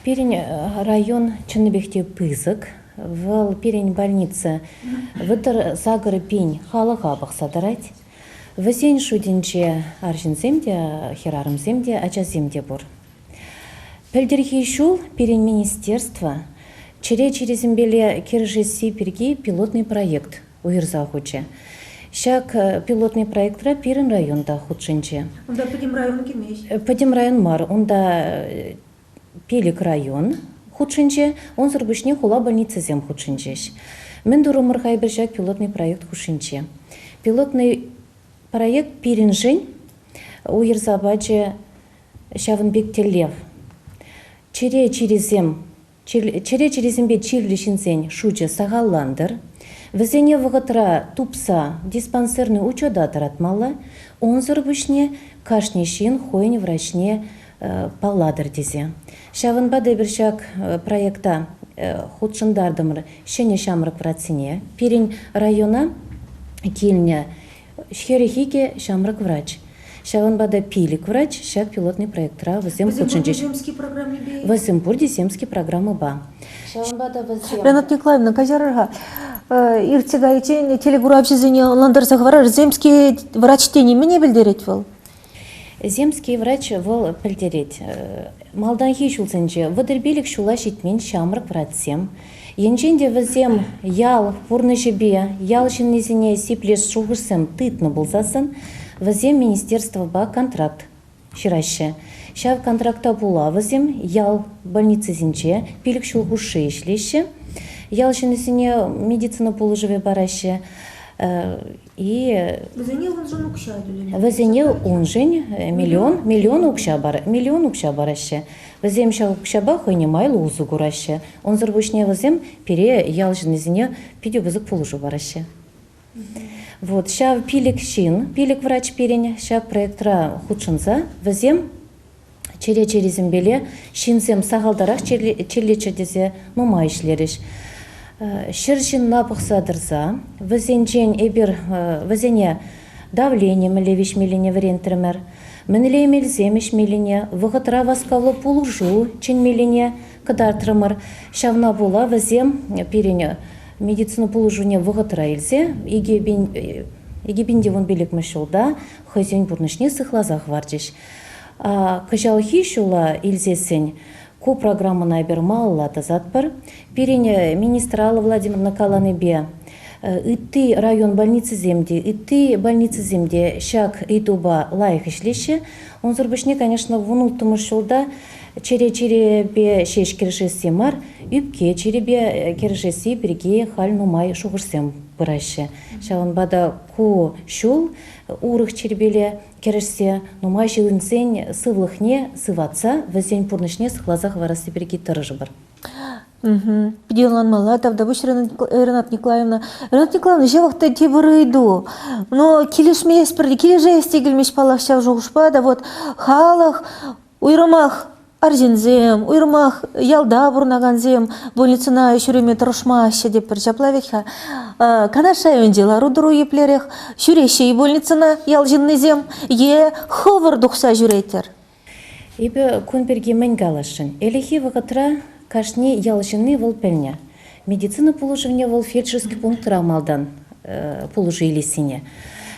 Перень район Чыныбекте пызык, в перень больница вытер загоры пень халыға бақсадырать. Весен шуденче аржинземде, херарымземде, ачаземде бұр. Пәлдерге шул перень министерства черезімбеле кережесі перге пилотный проект уйырза хуче. Шак пилотный проектра перень районда худшынче. Онда Падим район кемеш? Падим район мар, онда Пелик район худшынче, он зарбышне хула больница зем худшынчеш. Мен дурумыр хайбіржак пилотный проект худшынче. Пилотный проект пиринжень уйырзабаче шавынбек телев. Чере-черезембе чирлишинзень шуче сағалландыр. Візене вғытра тупса диспансерный учода таратмалы, он зарбышне кашнешин хойн врачне палладыр дезе. Шавынба дебіршак проекта худшындардымыр шене шамрық врацине. Перень района келіне шхерехиге шамрық врач. Шаван бада пилик врач, шак пилотный проектра вызем худшинчиш. Земский программы бей. Вызембурде земский программы ба. Шаван бада вызем. Ренат Николаевна, кажарыга, иртегайчен телегурабжизыне ландарсах варар, земский врач тени мне билдерет вол? Земский врач вол пілдерет. Малдан хишулсенче, вадырбелік шула шитмен шамрық вратсем. Енченде візем ял пурнышебе, ял шиннезіне сиплеш шуғырсем тытны болсасын, візем министерство ба контракт шираще. Шав контракта була візем ял больницезінче, пилік шулғышы ішлеше, ял шиннезіне медицина положеве бараще. И везене он жень миллион укша бараще. Везем ша укшаба хойне майлы узу гураще. Он зарбушне везем пере ялжын изине пидю вызык положу бараще. Вот, ша пилик врач перене, ша проектра худшынса, везем через беле, шинзем сағалдарах черлечердезе нума ишлереш. Шыршин напықса дырза, візене давление мілевиш милине варентірмер, мініле емелземеш милине, вғытра васкавлы пулужу чен милине кадартырмыр, шавна була візем перене медицина пулужуне вғытра елзе, егебінде вон белек мүшілда, хызен бұрнышне сықлазақ вардеш. Кыжалхи шула елзесін, ку программана бермалла тазатпар. Перене министрала Владимир Накаланыбе итти район больницы земде шак итуба лайх ишлеше. Он зурбышне, конечно, вунул шулда чере-черебе шеш керешесі мар, үпке черебе керешесі бірге хал нумай шуғырсем бұрайшы. Шаван бада ку шул урых черебеле керешсе нумай жылынсен сывлықне сыватса, візен пұрнышне сықлазақ варасы бірге тұрыжы бар. Пиделан Малатов, Давыш Ренат Николаевна. Ренат Николаевна, жевахта тебыры иду. Но килишмес перли, килиже стигельмеш палахша жугушпа, да вот халах, уйрамах арзинзем, уйрамах ялда бурнаганзем, больницына шүреме тұрышмашы деп бір жаплавекха. Канаша өндела рудыру еплерех, шүреше и больницына ялжиннезем, е ховыр дұқса жүрейтер. Ибі күнберге мен галашын. Элехи вағытра кашни ялжины вол пельня. Медицина положивне вол фельдшерский пункт рамалдан положи елесіне.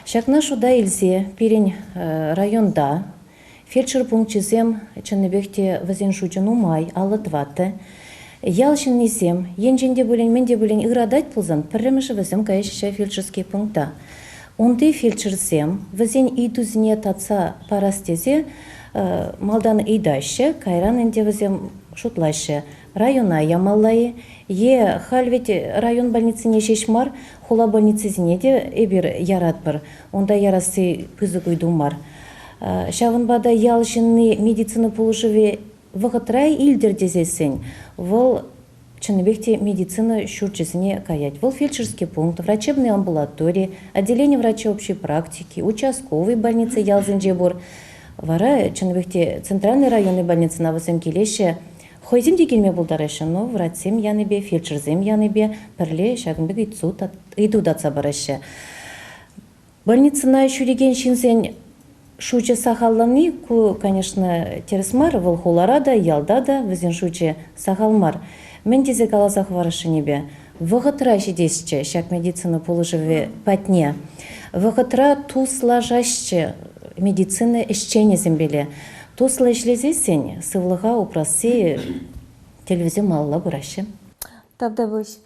Шакна шуда илзе перень районда фельдшер пункт чизем чаннебехте вазен шучану май алатваты. Ялжын низем, енженде бөлен, менде бөлен иградать пулзан, пірреміші вазем кайшыша фельдшерский пункта. Онды фельдшерзем вазен идузіне татса парастезе малдан идайшы, кайран энде вазем шутлайшы. Района ямаллайы, е хальвет район больницыне шешмар, хула больницызіне де эбір ярат бір, онда ярасы пызы көйдумар. Шавынбада ялшынны медицина положыве вғытрай илдер дезесін, вол чыныбекте медицина шурчесіне каять. Вол фельдшерский пункт, врачебный амбулатории, отделение врача общей практики, участковый больницы ялзынже бур. Вара чыныбекте центральный районный больницы на высым келеше, хойзем дегелме булдарышы, но врачсем яныбе, фельдшерзем яныбе, пірле шагынбек иду датса барышы. Больницына шүреген шинсен шуче сахалланы, ку, конечно, тересмар, волхуларада, ялдада, візен шуче сахалмар. Мен тезе каласах варышы небе. Вғытра шедесче, шак медицина положиве патне. Вғытра туслажашче медицина ишчене зембеле. Тусла ишлезесен, сывлыға упрасы телевизия малла бұрашы. Табда бұш.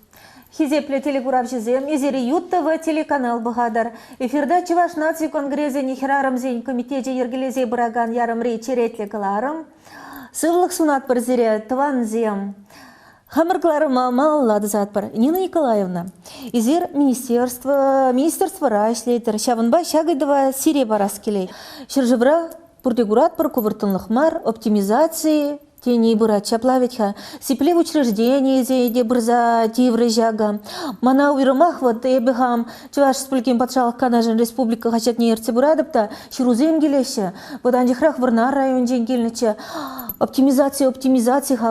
Хизепле телегурав жезем, езері юттывы телеканал бұғадар. Эфирда Чуваш наци конгрезе нехерарым зен комитете ергелезе бұраган ярым рей черетлі кыларым. Сывлық сунат бір зере тыван зем. Хамыркларыма маллады затпар. Нина Николаевна, изер министерство рашлейтер, шавынба шагайдыва сире барас келей. Шыржыбра пурдегурат пар кувыртынлық мар, оптимизации, тени бұра чаплавитха, сипле в учреждении зейде бұрза тивры жага. Мана уйрымах вот эбігам, Чуваш спілкен патшалық Канажын республика хачатне ерце бұрадыпта, шырузем келеші, бұдан жықрақ вырнар район жен келнічі. Оптимизация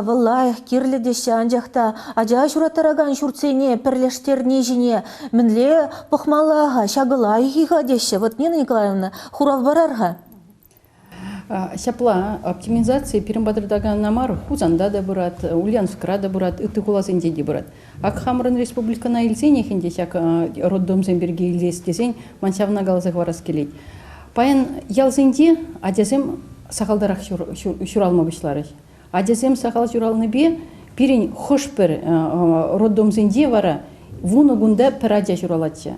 валлайх кирледеші анжақта, ажа шуратараган шурцене, пірлештерне жіне, мінле пұхмалаға, шағылайхиға деші. Вот Нина Николаевна, хурав барарға. Шапла оптимизация Перембадырдаган намар Хузанда да бурат, Ульяновскра да бурат, Итыгулазенде де бурат. Ак Хамрын республикана илзене хенде шак роддомзен берге илзес десен маншавна галзах варас келет. Паян ялзенде адязем сахалдарах шуралма бышлары. Адязем сахал шуралны бе пирин хошпер роддомзенде вара вуну гунда перадя шуралатча.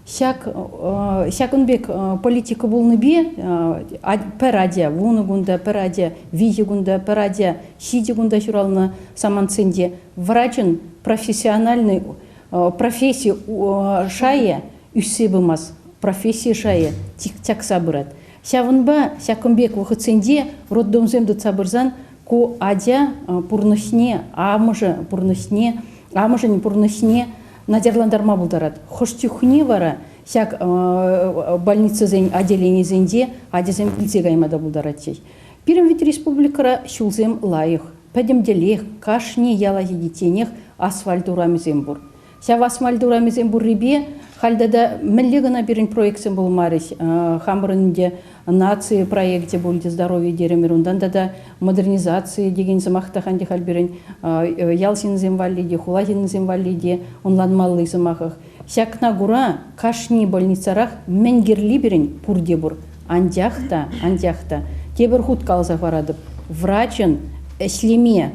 Шакынбек политика болны бе перадя, вуну гунда перадя, визи гунда перадя, шиди гунда шуралны саманценде. Врачын профессиональный профессия шая үссе бымас, профессия шая тик-так сабырат. Шавынба шакынбек вахыценде роддомземді цабырзан ко адя пурнышне, амыжы пурнышне, амыжы не пурнышне надерландарма булдарат. Хоштюхне вара, шак больница зен отделение зенде, адязем илзегаймада булдарат чей. Пирем ведь республикара шулзем лайых, пәдемделех, кашне ялази детенех асфальтурами зембур. Шав асфальтурами зембур рибе, хальдада меллегана бирин проектсен булмарыш, хамбырынде нации проекте будет здоровье деремерундан да модернизации деген замахтаханде хальбирин ялсин земвалиде хулазин земвалиде онланмаллы замахах шакна гура кашни больницарах менгерли бирин пурдебур андяхта тебер худ калзах варадып врачын эшлеме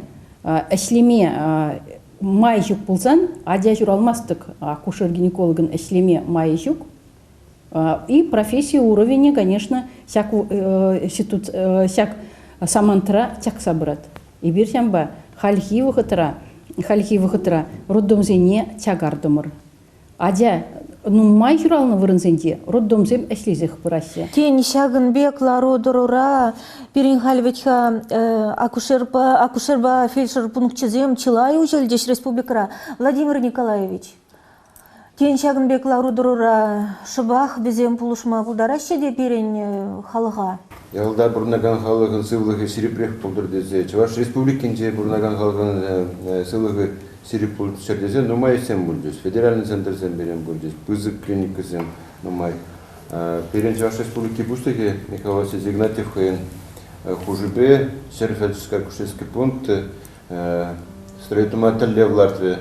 майжук булсан адя журалмастык акушер-гинекологын эшлеме майжук. И профессия уровня, конечно, сяк самантра тяк собрат. И бирсямба хальхи выхотра роддомзене тягардымыр. Адя нумай журалны вырынзенде роддомзем эшлизех пырасия. Тень шагынбек лародорура пирин хальветха акушерба фельдшер пунктчезем Чилай ужелдеш республикара Владимир Николаевич. Тень шагынбек лародорура шыбах безем пулушма булдараще де пирин халыга. Ялда бурнаган халыгын сывлыгы сирипрех пулдырдезе. Чуваш республикинде бурнаган халыгын сывлыгы сирип пулдырдезе. Нумай сем булдес. Федеральный центр сем берем булдес. Пызык клиника сем нумай. Пирин Чуваш республики пустыки Михайлович Игнатьев хен хужибе серфельский акушерский пункт строительный ателье в Латвии.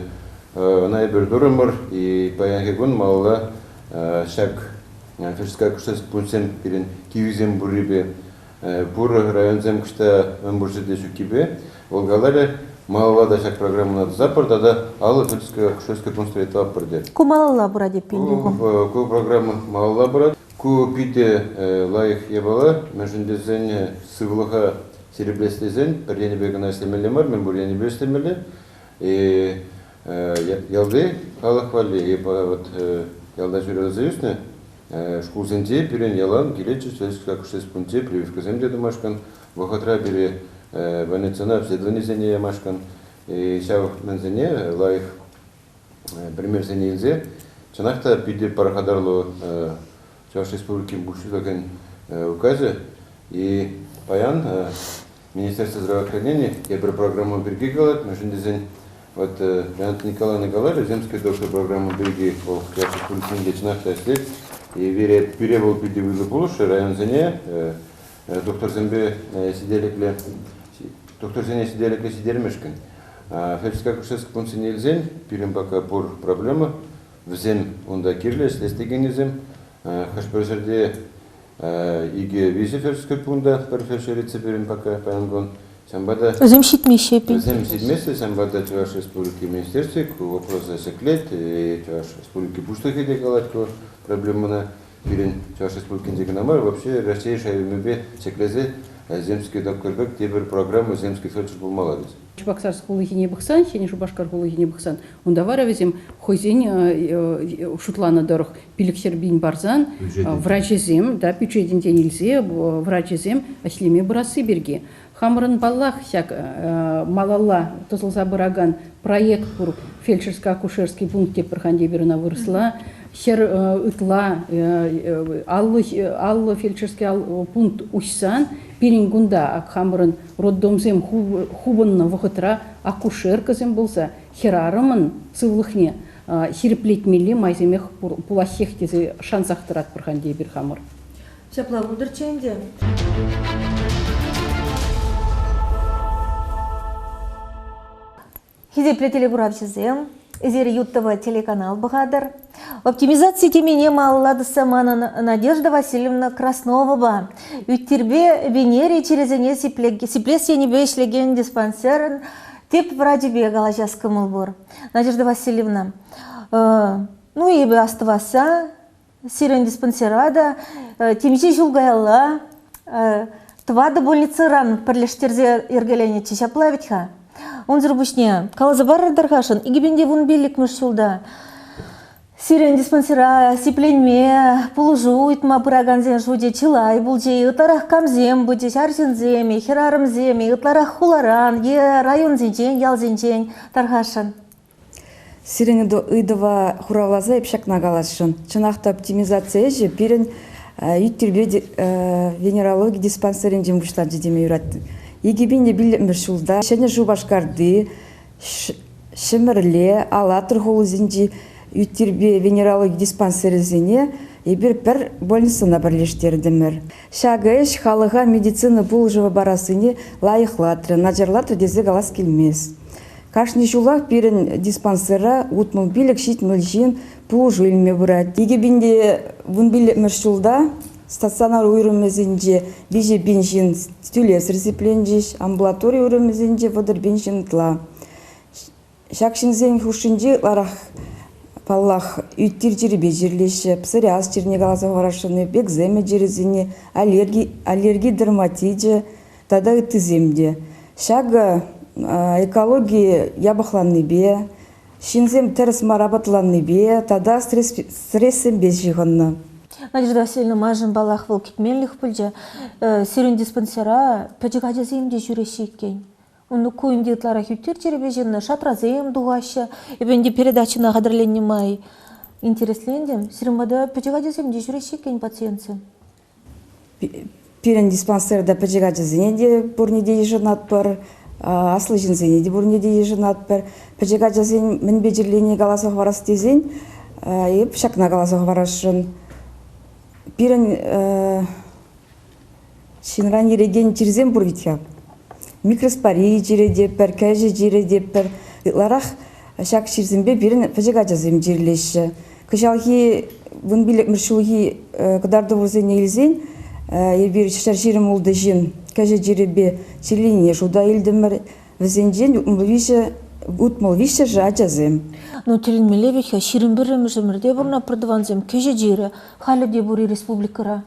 Найбер дурамыр и паянхегун малла шак фельдшерский акушерский пункт сем пирин кивизем бурибе бур районзем кышта мембуржеде шукибе волгаларе малла шак программа на запорда да алла фельдшерский акушерский пункт строительный аппарде. Ку малла buraде пиндугу. Ку программа малла бурад. Ку пите лайх ебала межендезен сывлыха серебрестезен пердени бегана стемелемар мен бурени бестемеле и ялды халах вали и вот ялда жюрел заюсне шкулзенде пирен ялан келечи фельдшерский акушерский пункте прививка земде домашкан вахатра бире больницана обследование зене ямашкан и шав мензене лайх пример зене илзе чанахта пиде парахадарлу Чуваш республики бушилаген указе и паян Министерство здравоохранения ебр программу берги галат межендезен вот Леонид Николаевна Галари земский доктор программу берги ол кляши полицейнде чанахта след и вере перевел пиде вызу полуши район зене доктор зембе сиделекле сидермешкен фельдшерский акушерский пункт нельзен пирим пока пор проблема взем онда кирле слестегенезем Хашпрезерде иге визе фельдшерский пункт перфельдшерице перин пока паянгон самбада Земщитмище пин. Земщитмище самбада Чуваш республики министерстве вопрос засеклет и Чуваш республики пуштахи дегалатко проблема на пирин Чуваш республики дегнамар вообще Россия шайвимебе секлезе земский докторбек тебер программу земский фельдшер был молодец. Чубаксар хулыхи не бахсан, сене шубашкар хулыхи не бахсан. Он давара везем хозин шутлана дорох пиликшербин барзан врачезем, да бюджетин денилзе врачезем ашлеме бурасы берге. Хамрын баллах шак малалла тозылса бураган проект бур фельдшерско-акушерский пункт деп бірханде беруна вырысла. Шер ытла аллы фельдшерский пункт учсан пирингунда хамрын роддомзем хубынна вахытра акушерказем болса херарымын сывлыхне хириплетмели майземех пулахех тезе шансахтырат бірханде бір хамыр. Шапла булдырченде. Хизепле телегуравчизем, Эзери Юттова телеканал Бахадыр. Оптимизация темене маллады самана Надежда Васильевна Краснова. Ütтербе Венере черезене сиплес енебе ишлеген диспансерын теп врадибе галажас кымылбур. Надежда Васильевна, ну и бы оставаса, сирен диспансерада, темчи жулгаялла, твада больницы ран парлештерзе иргалене чечаплавитха. Он зрубушне, калазабар дархашын, игибенде вун белик мышчулда. Сирен диспансера, сипленме, полужу, итма пыраганзен жуде чилай булже, ытларах камзем буде, арзенземе, херарымземе, ытларах хуларан, е район зенчен, ял зенчен, тархашын. Сирен ыдова хуравлаза епшак нагалашын. Чынақта оптимизация же пирен юттербе венерология диспансерин жембуштан жедеме юратты. Егибинде билемір шулда, шәне жу башкарды, шымырле, ала тұрғылы зенде юттербе венерология диспансеризіне ебір бір больницына бірлештердімір. Шағыш халыға медицина бұл жывы барасыне лайықлатыры, наджарлатыры дезе галас келмес. Кашни жулақ берін диспансера ұтмыл билік шитміл жин бұл жүйілме бұрат. Егибинде вұн билемір шулда стационар уйрымызынде беже бенжин стюлес резепленжиш, амбулатория уйрымызынде водыр бенжин тла. Шакшинзен хушинде ларах паллах үттер жеребе жерлеші, псориаз жерне галаза варашыны, бекземе жерезіне, аллерги дерматиде, тада үттіземде. Шага экология ябықланны бе, шинзем терс марабатланны бе, тада стрессен без жиғынны. Надежда Васильевна, мажын балақ бұл кетменлік бүлде, сирен диспансера пәжігадеземде жүреші еткен. Оны көйімде ұтлара хүттер теребежені, шатразем дұғашы, ебенде передачына қадырленне май. Интереслендем, сиренбада пәжігадеземде жүреші еткен пациентсен. Пирен диспансерда пәжігадезіне де бұрнеде ежінат бар, аслы жінзене де бұрнеде ежінат бар. Пәжігадезен мінбе жерлене галасық варас дезен, еп шақна галасық варашын. Пирен шинран ереген черзен бұрвитя. Микроспари жередеппер, кәжі жередеппер. Ларах шақ черзенбе пирен пәжігадезем жерлеші. Кышалхи вұн билек мұршылхи қыдарды вұрзен елзен, ебір шашар жерім олды жин, кәжі жеребе черлене жуда елдімір візенжен ұтмыл виші жажазем. Но теленмеле ведь ширин бірім жымырде бұрна продаванзем кәжі жері, халі де бұры республикара.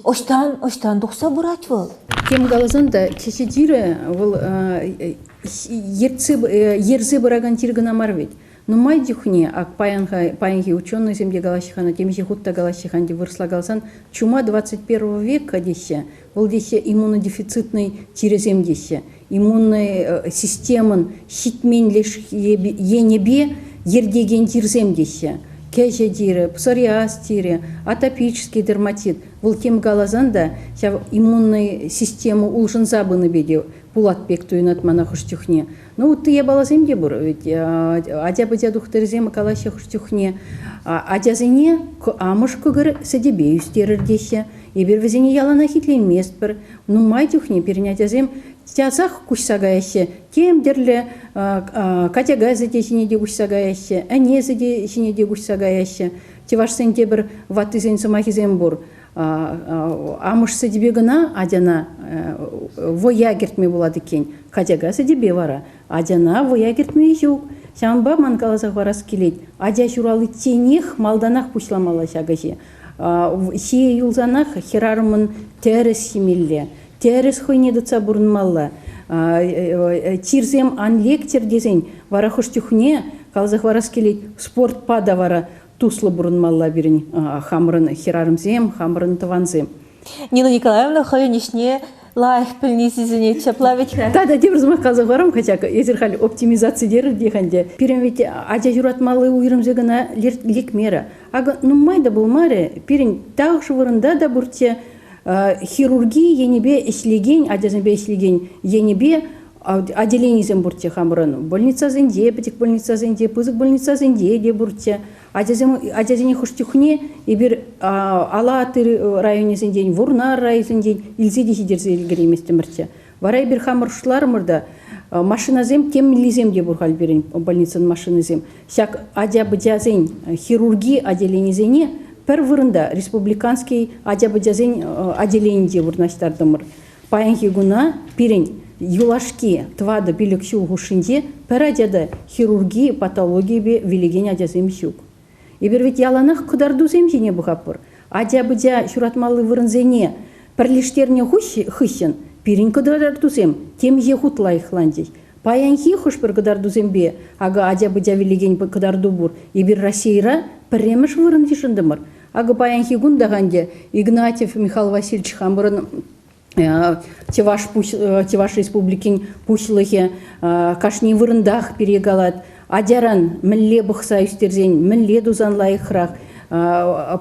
Оштан дұқса бұрат выл. Тем галазанда кәжі жері ерзі бұраган тиргіна марвет. Но май дюхне, а паянги ученые земли галащихана, тем же хутта галащиханди выросла галсан, чума 21 века десе, был десе иммунодефицитный тирезем десе, иммунная система щитмен лишь енебе ердеген тирзем десе, кәже дире, псориаз тире, атопический дерматит, был тем галазанда, иммунная система улжын забыны беде, пулатбек туйнат мана хуштюхне. Ну, ты я балазем де бур, ведь адя бадя духтерзем калаща хуштюхне, адязене амыш көгір сәдебе үстерір десе, ебір візене ялана хитлен мест бір, ну май дюхне перенятязем, тязах кушсагаяще, тем дерле катяга задесіне де кушсагаяще, әне задесіне де кушсагаяще, тевашсен де бір ваттызен самахизем бур. Амыш сәдебе гына адяна воя кертме болады кен. Катяга сәдебе вара. Адяна воя кертме жоқ. Шамба манкалазақ варас келет. Адя журалы тенех малданақ пушламала шағыжы. Сие юлзанақ херарымын тәріс хемелле. Тәріс хойнедіца бұрынмалла. Тирзем анлектер дезен вара хуштюхне калазақ варас келет. Спорт пада вара. Туслы бұрынмалла берін хамырын херарымзем, хамырын таванзем. Нина Николаевна, хайонишне лайх пілнесізіне чаплавить. Да, дебірзімі қазақ барам, хотя езір халі оптимизация дерір дегенде. Перем ведь адя юратмалы уйрымзегіна лекмера. Ага, ну майда был маре, перен тағшы вырында да бұрте хирургии енебе ішлеген, адязынбе ішлеген енебе отделение зембурте хамран, больница зенде, пятик больница зенде, пызык больница зенде, де бурте, адязене хуштюхне, и бир алаты районе зендень, вурнар рай зендень, илзеди хидерзе илгереместе мырте. Варай бир хамр шлар мырда, машиназем тем милизем де бурхал берин больницаның машиназем. Сяк адябыдязен хирургии отделениезене пер вырында республиканский адябыдязен отделение де бурнаштардымыр. Паянхи гуна пирен юлашки твады билік шулгушинде пер адяда хирургии патологии бе велеген адязем щук. И бервет яланах кудардузем жіне бұғапыр. Адябыдя шуратмалы вырынзене пірліштеріне хыщын, пирин кудардузем, тем е хутлай хландей. Паянхи хуш бір кудардузем бе, ага адябыдя велеген кударду бур. И бер Россияра піремеш вырын дешіндімір. Ага паянхи гундаганде Игнатьев Михаил Васильевич хамбырын Теваш республикин пушлыхе кашни вырындах перегалат. Адяран мілле бұқса үстерзен, мілле дузанлай қырақ.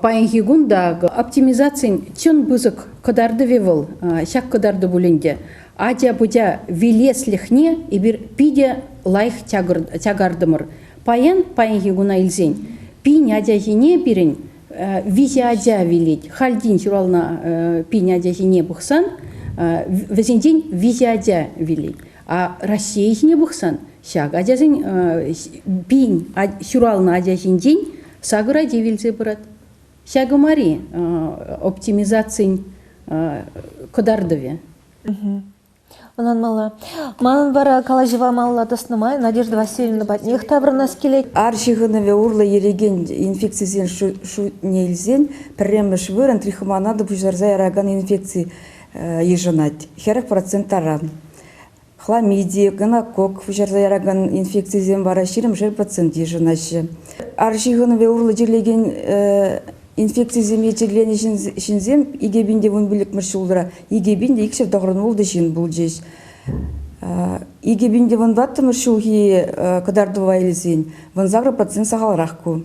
Паянхи гунда оптимизациян тюн бұзық қыдарды вевыл, шақ қыдарды бүлінде. Адя бұдя велес лихне и бір пиде лайх тягардымыр. Паянхи гуна илзен. Пинь адя жіне бірін, визе адя велет. Хальдин журална пинь адя жіне бұқсан, візенден визе адя велет. А Россия жіне бұқсан, шаг адязын пинь шурална адязын день сагыра девилзе брат. Шагы мари оптимизациян кодардове. Онан мала. Манын бара калажева малла тосынмай Надежда Васильевна батнех табырнас келет. Аршигынове урла ереген инфекциясен шу нейлзен премеш вырын трихомонады бұжарзай араган инфекции еженать. 40% аран. Хламидия, гонокок, жарзайраган инфекциясен бара 20% еженашы. Аршигынове урла жерлеген инфекциясен етеглене шинзем, игебінде вынбілік мұршылдыра, игебінде икшер доғырын олды жин бұл жеш. Игебінде вынбатты мұршылғы кадардыва елзен, вынзағры пациент сағалырақ ку.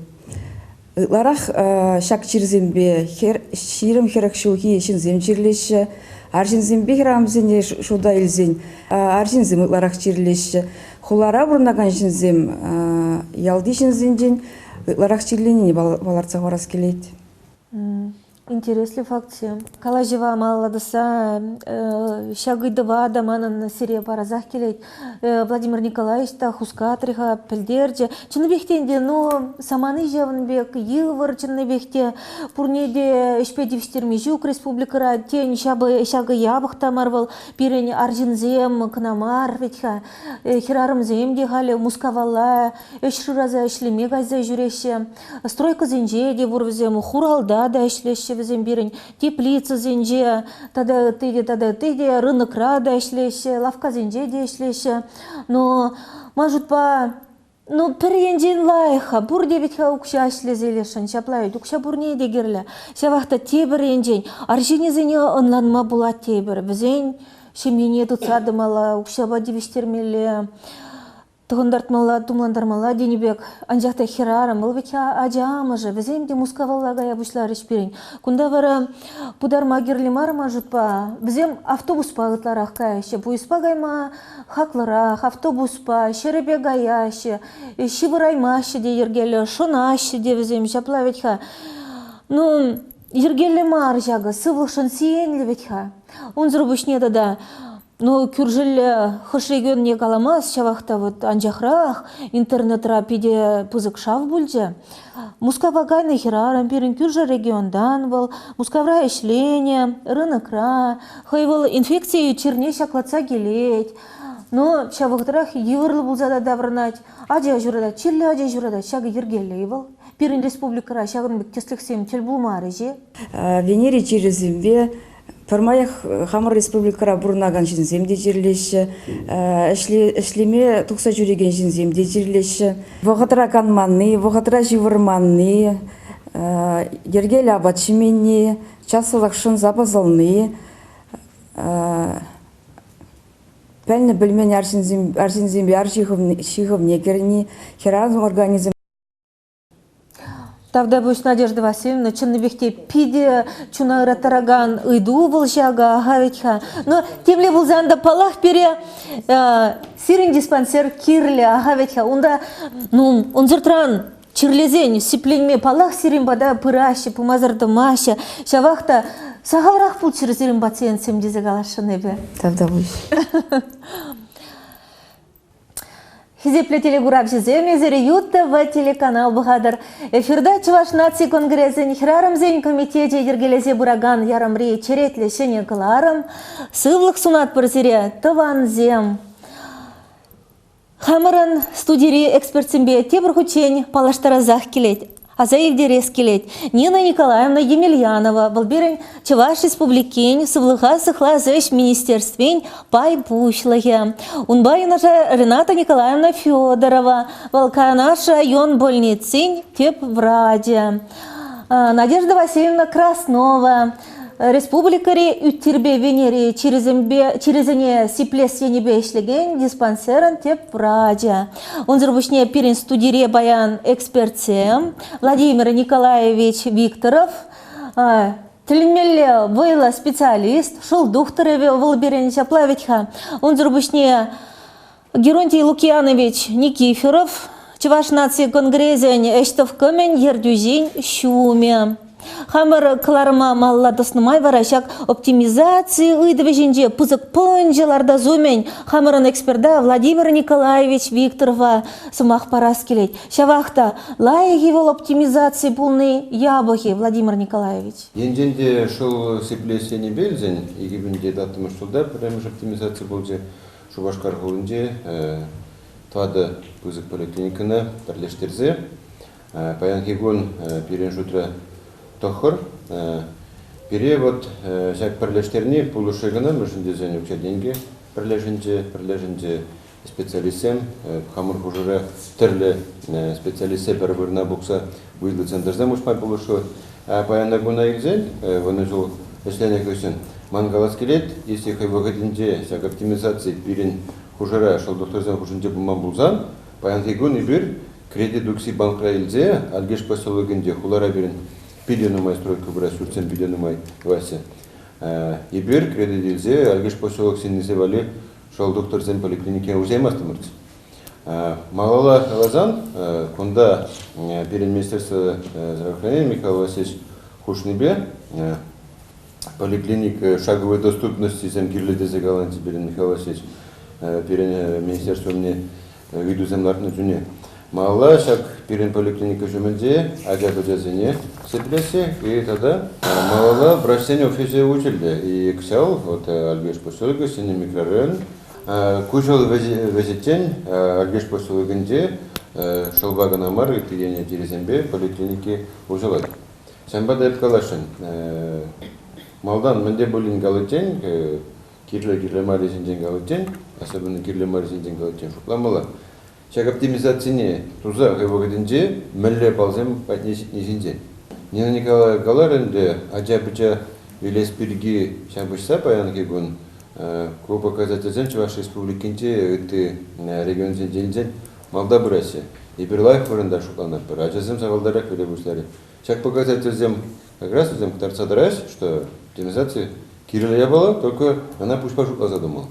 Ларақ шак чирзембе, ширым херак шылғы шинзем жерлеші, Аржинзембе хирамзене шуда илзен, аржинзем ларах чирлеші. Хулара бұрнаган жинзем, ялды жинзенден ларах чирленіне баларца варас келейді. Интересный факт. Калажева малладыса шагыдыва адаманын серия паразах келейді. Владимир Николаевич та хускатриха пілдерде. Чыныбектенде, но саманы жавынбек, йылвыр чыныбекте, пурнеде ішпедевстерме жүк республикара, тен шагы ябықта марвал, пирен аржинзем, кынамар, ветха, хирарымзем де халі, мускавалла, эшрыраза эшлеме гайза жүреші, стройка зенже де вұрвзем, хуралда да эшлеші візем берін, теплица зенже, тада тыде, рынок рада эшлеші, лавка зенже де эшлеші. Но, может па, ну, перенжен лайха, бурде битха укша эшлезелешін, шаплайд, укша бурне дегерлі. Шавақта тебір енжен, аржинезене онланма булат тебір. Бізен шемене тұтсадымала, укшаба дебештермелі, тұғындартмала, тумландармала денебек, анжақта хирарым, бұл бетя ажамыжы, біземде мускаваллага ябышлар ішперен. Күнда бары пудар магерлі марма жұтпа, бізем автобуспа ғытларақ кайшы, бұйыспа гайма хақлырақ, автобуспа, шеребе гаяшы, шибыраймашы де ергелі, шонашы де бізем шапла ветха. Ну, ергелі мар жағы, сывылшын сиенлі ветха. Он зрубышне да. Но кюржилі хыш регионне каламас, шавақта вот анжақрақ, интернетра пиде пызык шав бүлде. Мускава гайны хирарам берін кюржа региондан был, мускавра ішлене, рынокра, хайвал инфекцию черне шаклатса келет. Но шавықтырақ евірлі бұлзада давырнать, адя жұрада, черлі адя жұрада, шағы ергелі был. Берін республикара шағын бек тесліксем тел бұлмары же. Венере черезімбе, Пармаях Хамар республикара бұрнаган жинземде жерлеші, әшлеме тұқса жүреген жинземде жерлеші, вағытыра канманны, вағытыра живырманны, ергел абатшыменне, часылықшын запазылны, пәлні білмен аршинзембе аршиғывне керіне, херазм организм. Тавда бұш Надежда Васильевна, чынныбекте пиде чуна ратараган ыйду был жага, агавитха. Но темле был занда палах пере сирин диспансер кирле, агавитха. Онда, ну, он зертран чирлезень, сипленме палах сирин бада пыращи, пумазарда маша. Шавахта сағаврақ пұл чирзирин пациент семдезе галашын ебе. Тавда бұш. Хизепле телегураб жизе мезере ЮТВ телеканал бұғадыр. Эфирда Чуваш наци конгрессен хирарымзен комитете ергелезе бураган ярамри черетле шене кыларым. Сывлық сунат бірзере тыванзем. Хамырын студири экспертсембе тебір хучень палаштаразах келет. Азаевдерес келет. Нина Николаевна Емельянова былберін Чуваш республикень сывлыға сықла зөш министерствен пай пушлығы. Унбайына же Рената Николаевна Федорова Волканаша район больницин теп враде. Надежда Васильевна Краснова республикари үттербе венери черезене сиплес енебе ишлеген диспансерен теп враде. Он зарбушне пирин студире баян экспертсем Владимир Николаевич Викторов, тилинмелле войла специалист, шел духтореве волберенича плавитха. Он зарбушне Геронтий Лукьянович Никифоров, Чуваш нации конгрезен эштов камень ердюзин шуме. Хамыр кыларыма малла доснымай варашак оптимизации ыйдывежинже пузык пынжыларда зумен хамырын эксперда Владимир Николаевич Викторова сымақ парас келет. Шавахта лайги вол оптимизации пулны ябохи Владимир Николаевич. Енженде шыл сеплесени белзен, егибінде датымыш жылда піреміш оптимизация болже Шубашкар ғылынде твады пузык поликлиниканы бірлештерзе. Паян хегон перен жутра тохыр, перевод шак пірлештеріне пулышығына мүшінде зәне өкше денге пірлешінде специалистем, хамыр хужыры түрлі специалисте бір-біріна бұқса бұйылы центрза мұшмай пулышы. Паяна гуна елзен, ваны жыл әшлене көсін мангалас келет, если хай вағыдінде шак оптимизация перен хужыра шалдықтырзан хужынде бұлман бұлзан, паян хегон ебір кредит үкси банкра елзе, алгеш поселогінде хулара берін пиденумай стройка брать, сурцем пиденумай Вася. Ибер кредит елзе, алгеш поселок сеннизе вали, шел доктор зем поликлинике уземастымырц. Малала Лазан, кунда перед министерство здравоохранения Михаил Васильевич Хушнебе, поликлиник шаговой доступности зем кирледезе Голландии перед Михаил Васильевич, перед министерством мне виду земларны зуне. Мала шаг перен поликлиника жумелде, агабы жазыне сеплесе, и тогда малала вращение офисе учили. И ксял, вот Альгеш поселок, синий микрорайон, кушал везетень, Альгеш поселогенде, шалбаган амар, и пидение терезембе, поликлиники ужалать. Сямбада эпкалашин. Малдан менде болин галатень, кирле маризинден галатень, особенно кирле маризинден галатень, шукламала. Шаг оптимизацияне туза хайвагадинже мәлле балзем несинже. Нина Николаевна Галаренде аджабыча велеспирги шабышса паян кегун ко показатель Чуваш республикинте это регион зенжен малда брасе. И берлайх варында шукланап бар. Аджазем савалдарак веле бушлари. Шаг показатель зем как раз зем ктарца дараш, что оптимизация Кирилля была, только она пусть пошукла задумала.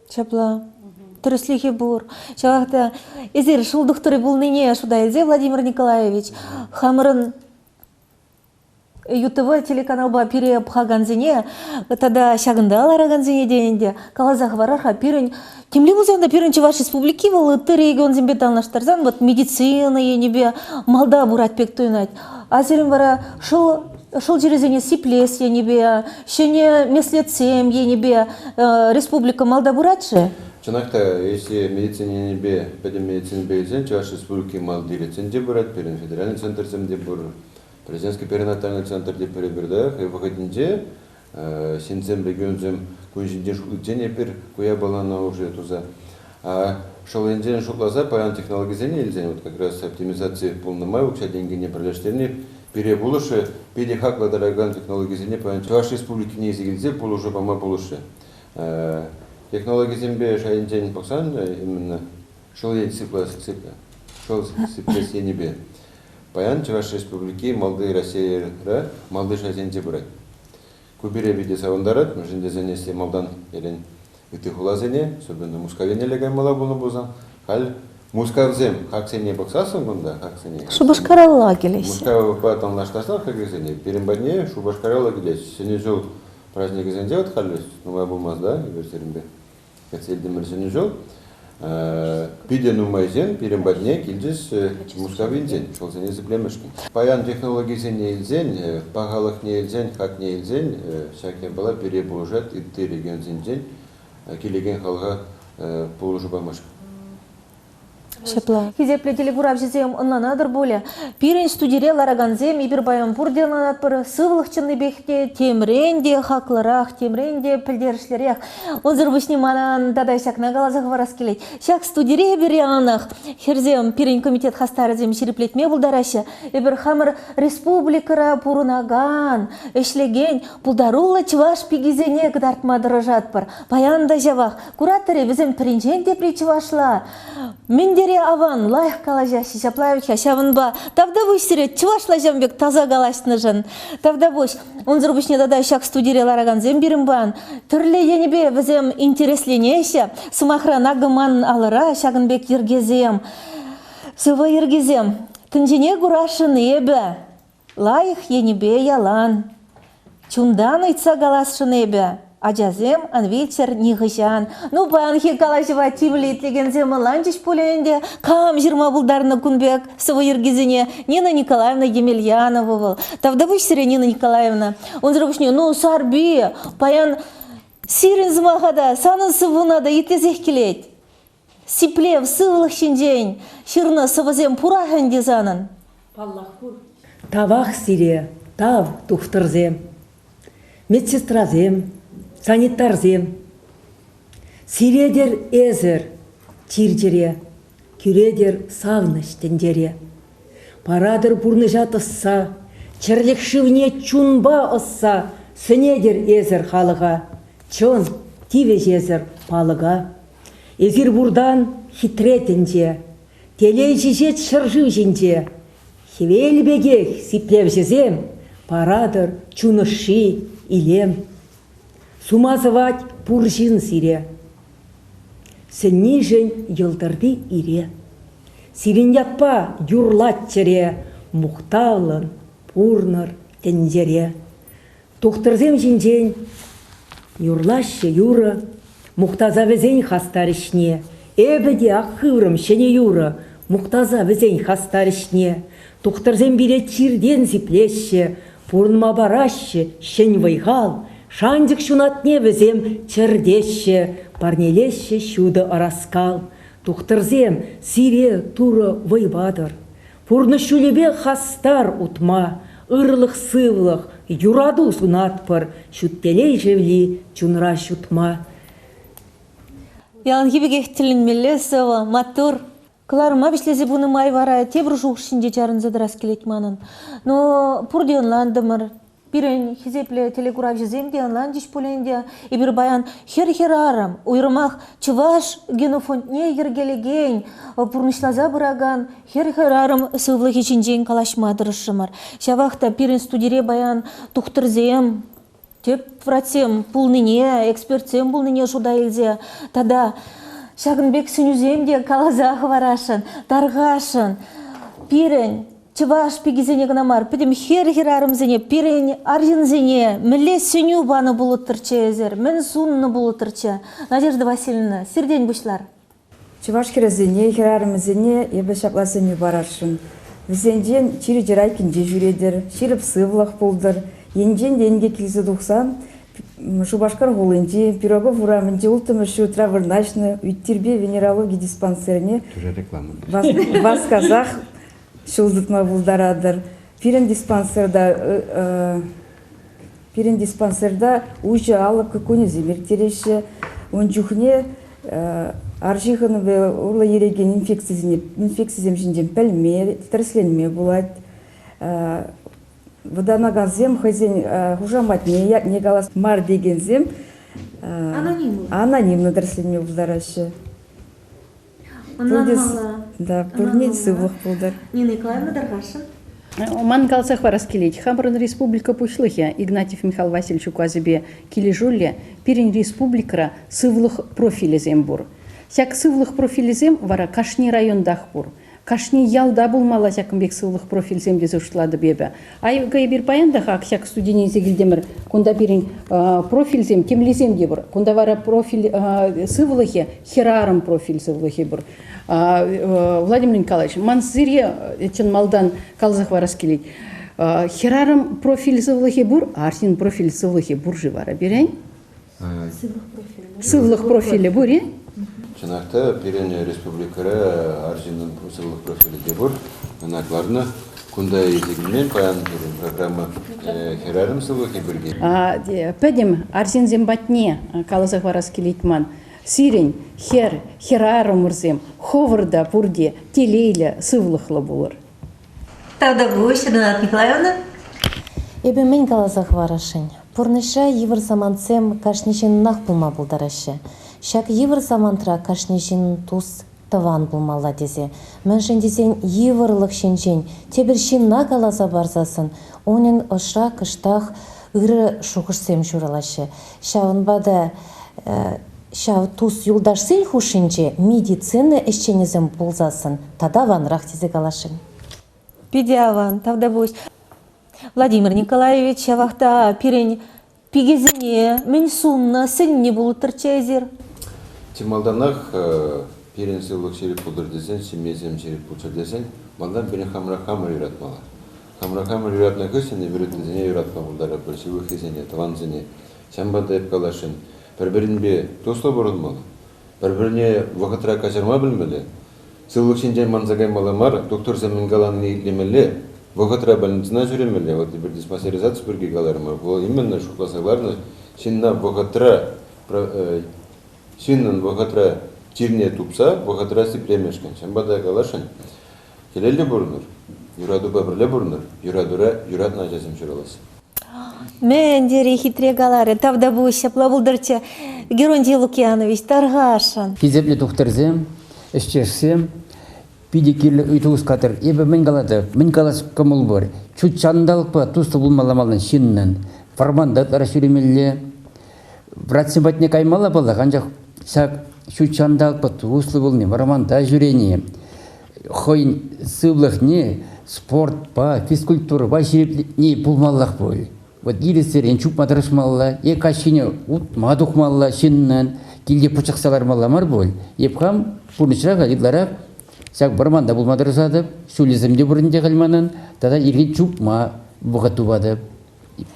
Чапла. Тырыслихи бур. Чавахта эзер шулдухтыры был ныне шуда эзе Владимир Николаевич. Хамырын ЮТВ телеканал ба пире пхаганзине, тогда шагында алараганзине денде, калазах вараха пирень. Тем ли узанда пирень Чуваш республики валы ты регион зембетал наш тарзан, вот медицина енебе малда бурат пек туйнать. А зерем вара шыл черезене сиплес енебе, шене меслецем енебе республика малда буратше. Чанакта, если медицине небе, пойдем медицине бейзен, Чуваш республики малды реценде бурат, перен федеральный центр земде бур, президентский перинатальный центр де перебердах, и выходинде, синзем регионзем кунжинде шуклыцене пер, куя балана уже туза. А шаленден шуклаза, паян технологизене ильзен, вот как раз оптимизации полномай, укша деньги не пролештерни, перебулыши, педихакла дороган технологизене, паян Чуваш республики не изгильзе, полужу пома полуши. Технологии зембе шайнтень поксан именно шелень сыпла, шел сыплес енебе. Паян Чуваш республики малды Россия малды шайнтень брать. Кубире виде савандарат, межінде занесли малдан елен итихулазене, особенно мускавене легай мала было бузан. Халь мускавзем, как сене боксасын гунда, как сене. Шубашкаралла келес. Мускав патан лаштастан как гезене, перембадне шубашкаралла келес. Сене жил праздник гезен делать халюс, ну я бумаз, да, и версеримбе. Кацельдемер сене жил. Пиден умайзен, пирен бадне килдис мускавинзен, шолзен изиблемешкен. Паян технологизен елзен, пағалық не елзен, хак не елзен, всякие была перебужат и ты регионзен, келеген халға полужу бамашка. Шепла. Хизепле телегурав жезем онланадыр боле. Пирен студире лараганзем ибір баян бурденанат бір сывлықчынны бекте темренде хакларах, темренде пілдерішлерек. Онзыр вышне манан дадай шакна галазағы варас келет. Шак студире бере анах. Херзем пирен комитет хастарызем шереплетме бұлдарашы. Ибір хамыр республикара пурунаган, эшлеген бұлдарула чываш пигизене гдартмадыры жатпыр. Баян да жавақ. Кураторы бізім пірінжен депри чывашла. Мендере аван лайық калажашы шаплавич хашавынба. Тавда бұш сірет чывашла жамбек таза галашны жын. Тавда бұш. Онзыр бұшне дадай шак студире лараган земберім бан. Түрлі енебе бізім интересленеші. Сымахра нагыман алыра шагынбек ергезем. Сыва ергезем. Тінжене гурашын ебі. Лайық енебе ялан. Чундан айтса галашын ебі. Ажазем анветер нихыжан. Ну банхи калашыва тимлит легензем ланчиш поленде. Кам жирма булдарны кунбек сыва ергезене Нина Николаевна Емельянова был. Тавда выш сире Нина Николаевна. Он зрабышне, ну сарби, паян сирен змахада, санын сывунада етезех келет. Сиплев сывылық шинжен, шырны сывазем пурахын дезанын. Тавах сире, тав тухтырзем, медсестразем, санитарзем, сиредер эзер, тирдере, күредер савныш тендере. Парадыр бурныжат ысса, черлекшивне чунба ысса, сынедер эзер халыға, чон тивежезер палыға. Эзир бурдан хитретенде, телей жежет шыржы жинде, хевелбегех сиплев жезем, парадыр чуныши илем. Сумазывать пуржин сире, сеннижен йылдырды ире. Сирен ятпа юрлат чере, мухталын пурныр тендере. Тухтырзем жинжен, юрлашы юры, мухтаза везен хастарышне. Эбеде ақырым шене юры, мухтаза везен хастарышне. Тухтырзем бире чирден зиплеші, пурнма барашы шен вайғал. Шандик шунатне візем чердеші, парнелеші шуды араскал. Тухтырзем сире туры вайбадыр. Пурны шулебе хастар утма, ырлық сывлық, юраду сунатпыр, шуттелей жевли чунра шутма. Ялан хибегех тілінмелі сывы, матур. Кларыма бішлезе бұны май вара, тебір жуқ шинде жарын задырас келет манын. Но пурден ландымыр. Пирен хизепле телегурав жеземде анландиш поленде ибір баян хер-хер арам, уйрымақ чываш генофондне ергелеген, пурнышлаза бұраган, хер-хер арам сывлығы жинжен калашмадырышымыр. Шавақта пирен студире баян тухтырзем, теп вратсем пулныне, экспертсем пулныне жуда елзе, тада шагынбек сүнюземде калазағы варашын, тарғашын, пирен чываш пигизене гнамар, пидем хер-хер арымзене, пирен аржинзене, міле сүйню баны бұлыттырчы әзір, мен сунны бұлыттырчы. Надежда Васильевна, сирден бұшлар. Чуваш херезене, херарымызене, ебі шапласыне барашын. Візенден чири жирайкінже жүредір, ширіп сывлақ болдыр. Енжен денге келзі дұқсан, Шубашкар голынде, пирогов урамынде ултымышы утравырнашны, үйттербе венерология диспансеріне бас казах шылдытма бұлдарадыр. Пирен диспансерда ұжы алып көкөне земертереші, он жүхне аржиғыны бе ұрлы ереген инфекцизем жінден пәлме, тірісленме болады. Выданаган зем хозяин хужамат не галас мар деген зем анонимно тірісленме бұлдарашы. Да, пурнет сывлық бұлдар. Нина Николаевна Даргашин. Ман калсах варас келет. Хамрын республика пушлыхе Игнатьев Михаил Васильевич указыбе килежулле пирень республикара сывлых профилизем бур. Сяк сывлых профилизем вара Кашни райондах бур. кашни ялда булмала шакымбек сыллык профиль земдезе уштылады бебе. Ай бир баянда хак шак студенезе келдемір, кунда бирин профиль зем, темлезем де бір. Кунда вара профиль сывлыхе, херарым профиль сывлыхе бір. Владимир Николаевич, ман сире чын малдан калзах варас келет. Херарым профиль сывлыхе бұр, арсин профиль сывлыхе бұр живара берейн? Сывлых профилі бұр, е? Чынақта Перене республикары аржинын сывлық профилі де бұр. Накларны күндай езегімен паян программа херарым сывлыхе бірге. Пәдем арзин зембатне калзах варас келетман. Сирень, херарым ұрзем, ховырда бұрде, телейлі сывлықлы болыр. Тавда гусь, Ренат Николаевна. Эбе мен калазах варашын. Пурныша йывыр заманцем кашнишин нах булма булдарашы. Шак йывыр замантра кашнишин туз таван булмала дезе. Мэншин дезен йывырлық шенжен, тебіршин на калаза барзасын. Онын ошра кыштах ыры шуғышсем журалашы. Шавынбада шав туз юлдашсын хушинже медицины эшченезем булзасын. Тада ванрах дезе калашын. Педиаван, тавда гусь. Владимир Николаевич, авахта пирень пигезине, мен сунна, сынне булы тұрчайзер. Тималданах Перен сыллық шеріп бұлдыр десен, семезем шеріп бұлчыр десен, малдан бені хамра-хамыр юратмала. Хамра-хамыр юратна көсіне бірітінзіне юратма бұлдары, бір сывық езіне, таванзіне, сәмбада еп калашын. Бір-бірін бе тослы бұрылмалы. Бір-біріне вақытыра качарма білмелі. Сыллық шенжен манзагай маламар, доктор зәмін галанын ейлемелі, вақытыра больницына жүремелі. Вот бір диспансеризация бірге қаларымы. Бұл именно шуқласайларны шынна вақытыра чирне тупса, вақытыра сиплемешкен. Шамбада қалашын. Келелі бұрыныр, юраду бәбірлі бұрыныр, юрадура юратна жазым жүраласы. Мен дере хитре галары, тавда буся, плавулдырча, Геронтий Лукьянович, таргашын. Кизепле тухтырзем, эшчерсем, пидикирлі үйтуыз қатыр. Ебі мен қалады, мен қалас көміл бар. Чүт чандалық па, тұсты бұлмаламалын шиннен. Фармандат арашүремелі. Братсын батне каймала бала, қанжақ сақ чүт чандалық па, тұслы бұлны, варманда жүрені. Хойн сывлық не, спорт па, физкультура ба, шереп не бұлмалақ бой. Вот елесер, ен чүп матырышмалла, кашыне ұт мадуқмалла шиннен, келде пұчықсалар маламар бой. Епхам, пұрнышырақ, алидларақ, сәк барманда бұлмадыр задып, шөлезімде бұрынде қалманын, тада ерге чүп ма бұғату бадып.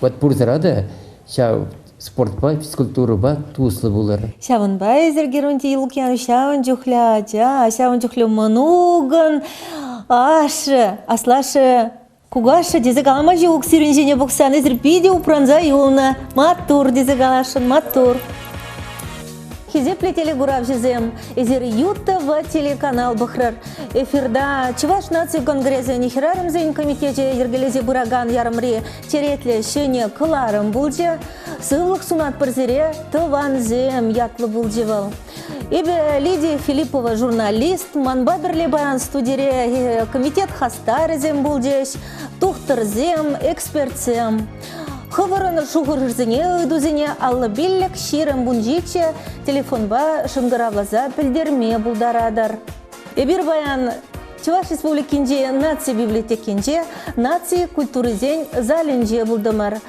Вот пұрзырады, шау спорт ба, физкультура ба, туыслы бұлар. Шавын байзер Геронтий Лукьянович, шавын жүхля, шавын жүхлю мануган, ашы, аслашы, кугашы, дезе қалама жауық сиренжене бұқсан, ezір пиде упранза юлна, матур дезе қалашын, матур. Хизепле телегурав жезем, ezір ЮТВ телеканал бұқрар. Эфирда Чуваш нации конгрессы нихерарым зейн комитете ергелезе бураган ярымри теретле шене кыларым булже, сылық сунат бірзере тыван зем ятлы булжевал. Ибе Лидия Филиппова журналист, манбадырле баян студире комитет хастарызем булжеш, тухтырзем, экспертсем. Хывырын шуғырызыне өйдузіне аллы биллік ширым бұнжикче телефонба шыңғыравлаза білдерме бұлдарадар. Эбір баян Чуваш республикинде нация библиотекинде нация культурызен залинже бұлдымар.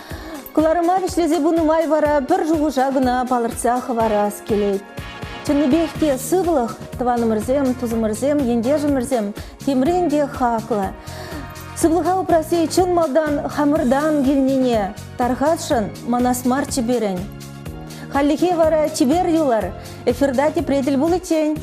Кыларыма вишлезе бұнымай вара бір жуғы жағына балырцақ варас келейд. Чыныбекте сывлық, тыванымырзем, тузымырзем, ендежімірзем, темренде хақлы. Сывлыға ұпрасе чын малдан хамырдан келнене, тарғатшын манасмар чеберен. Халлихе вара чебер юлар, эфирда тепреділ бұл етен.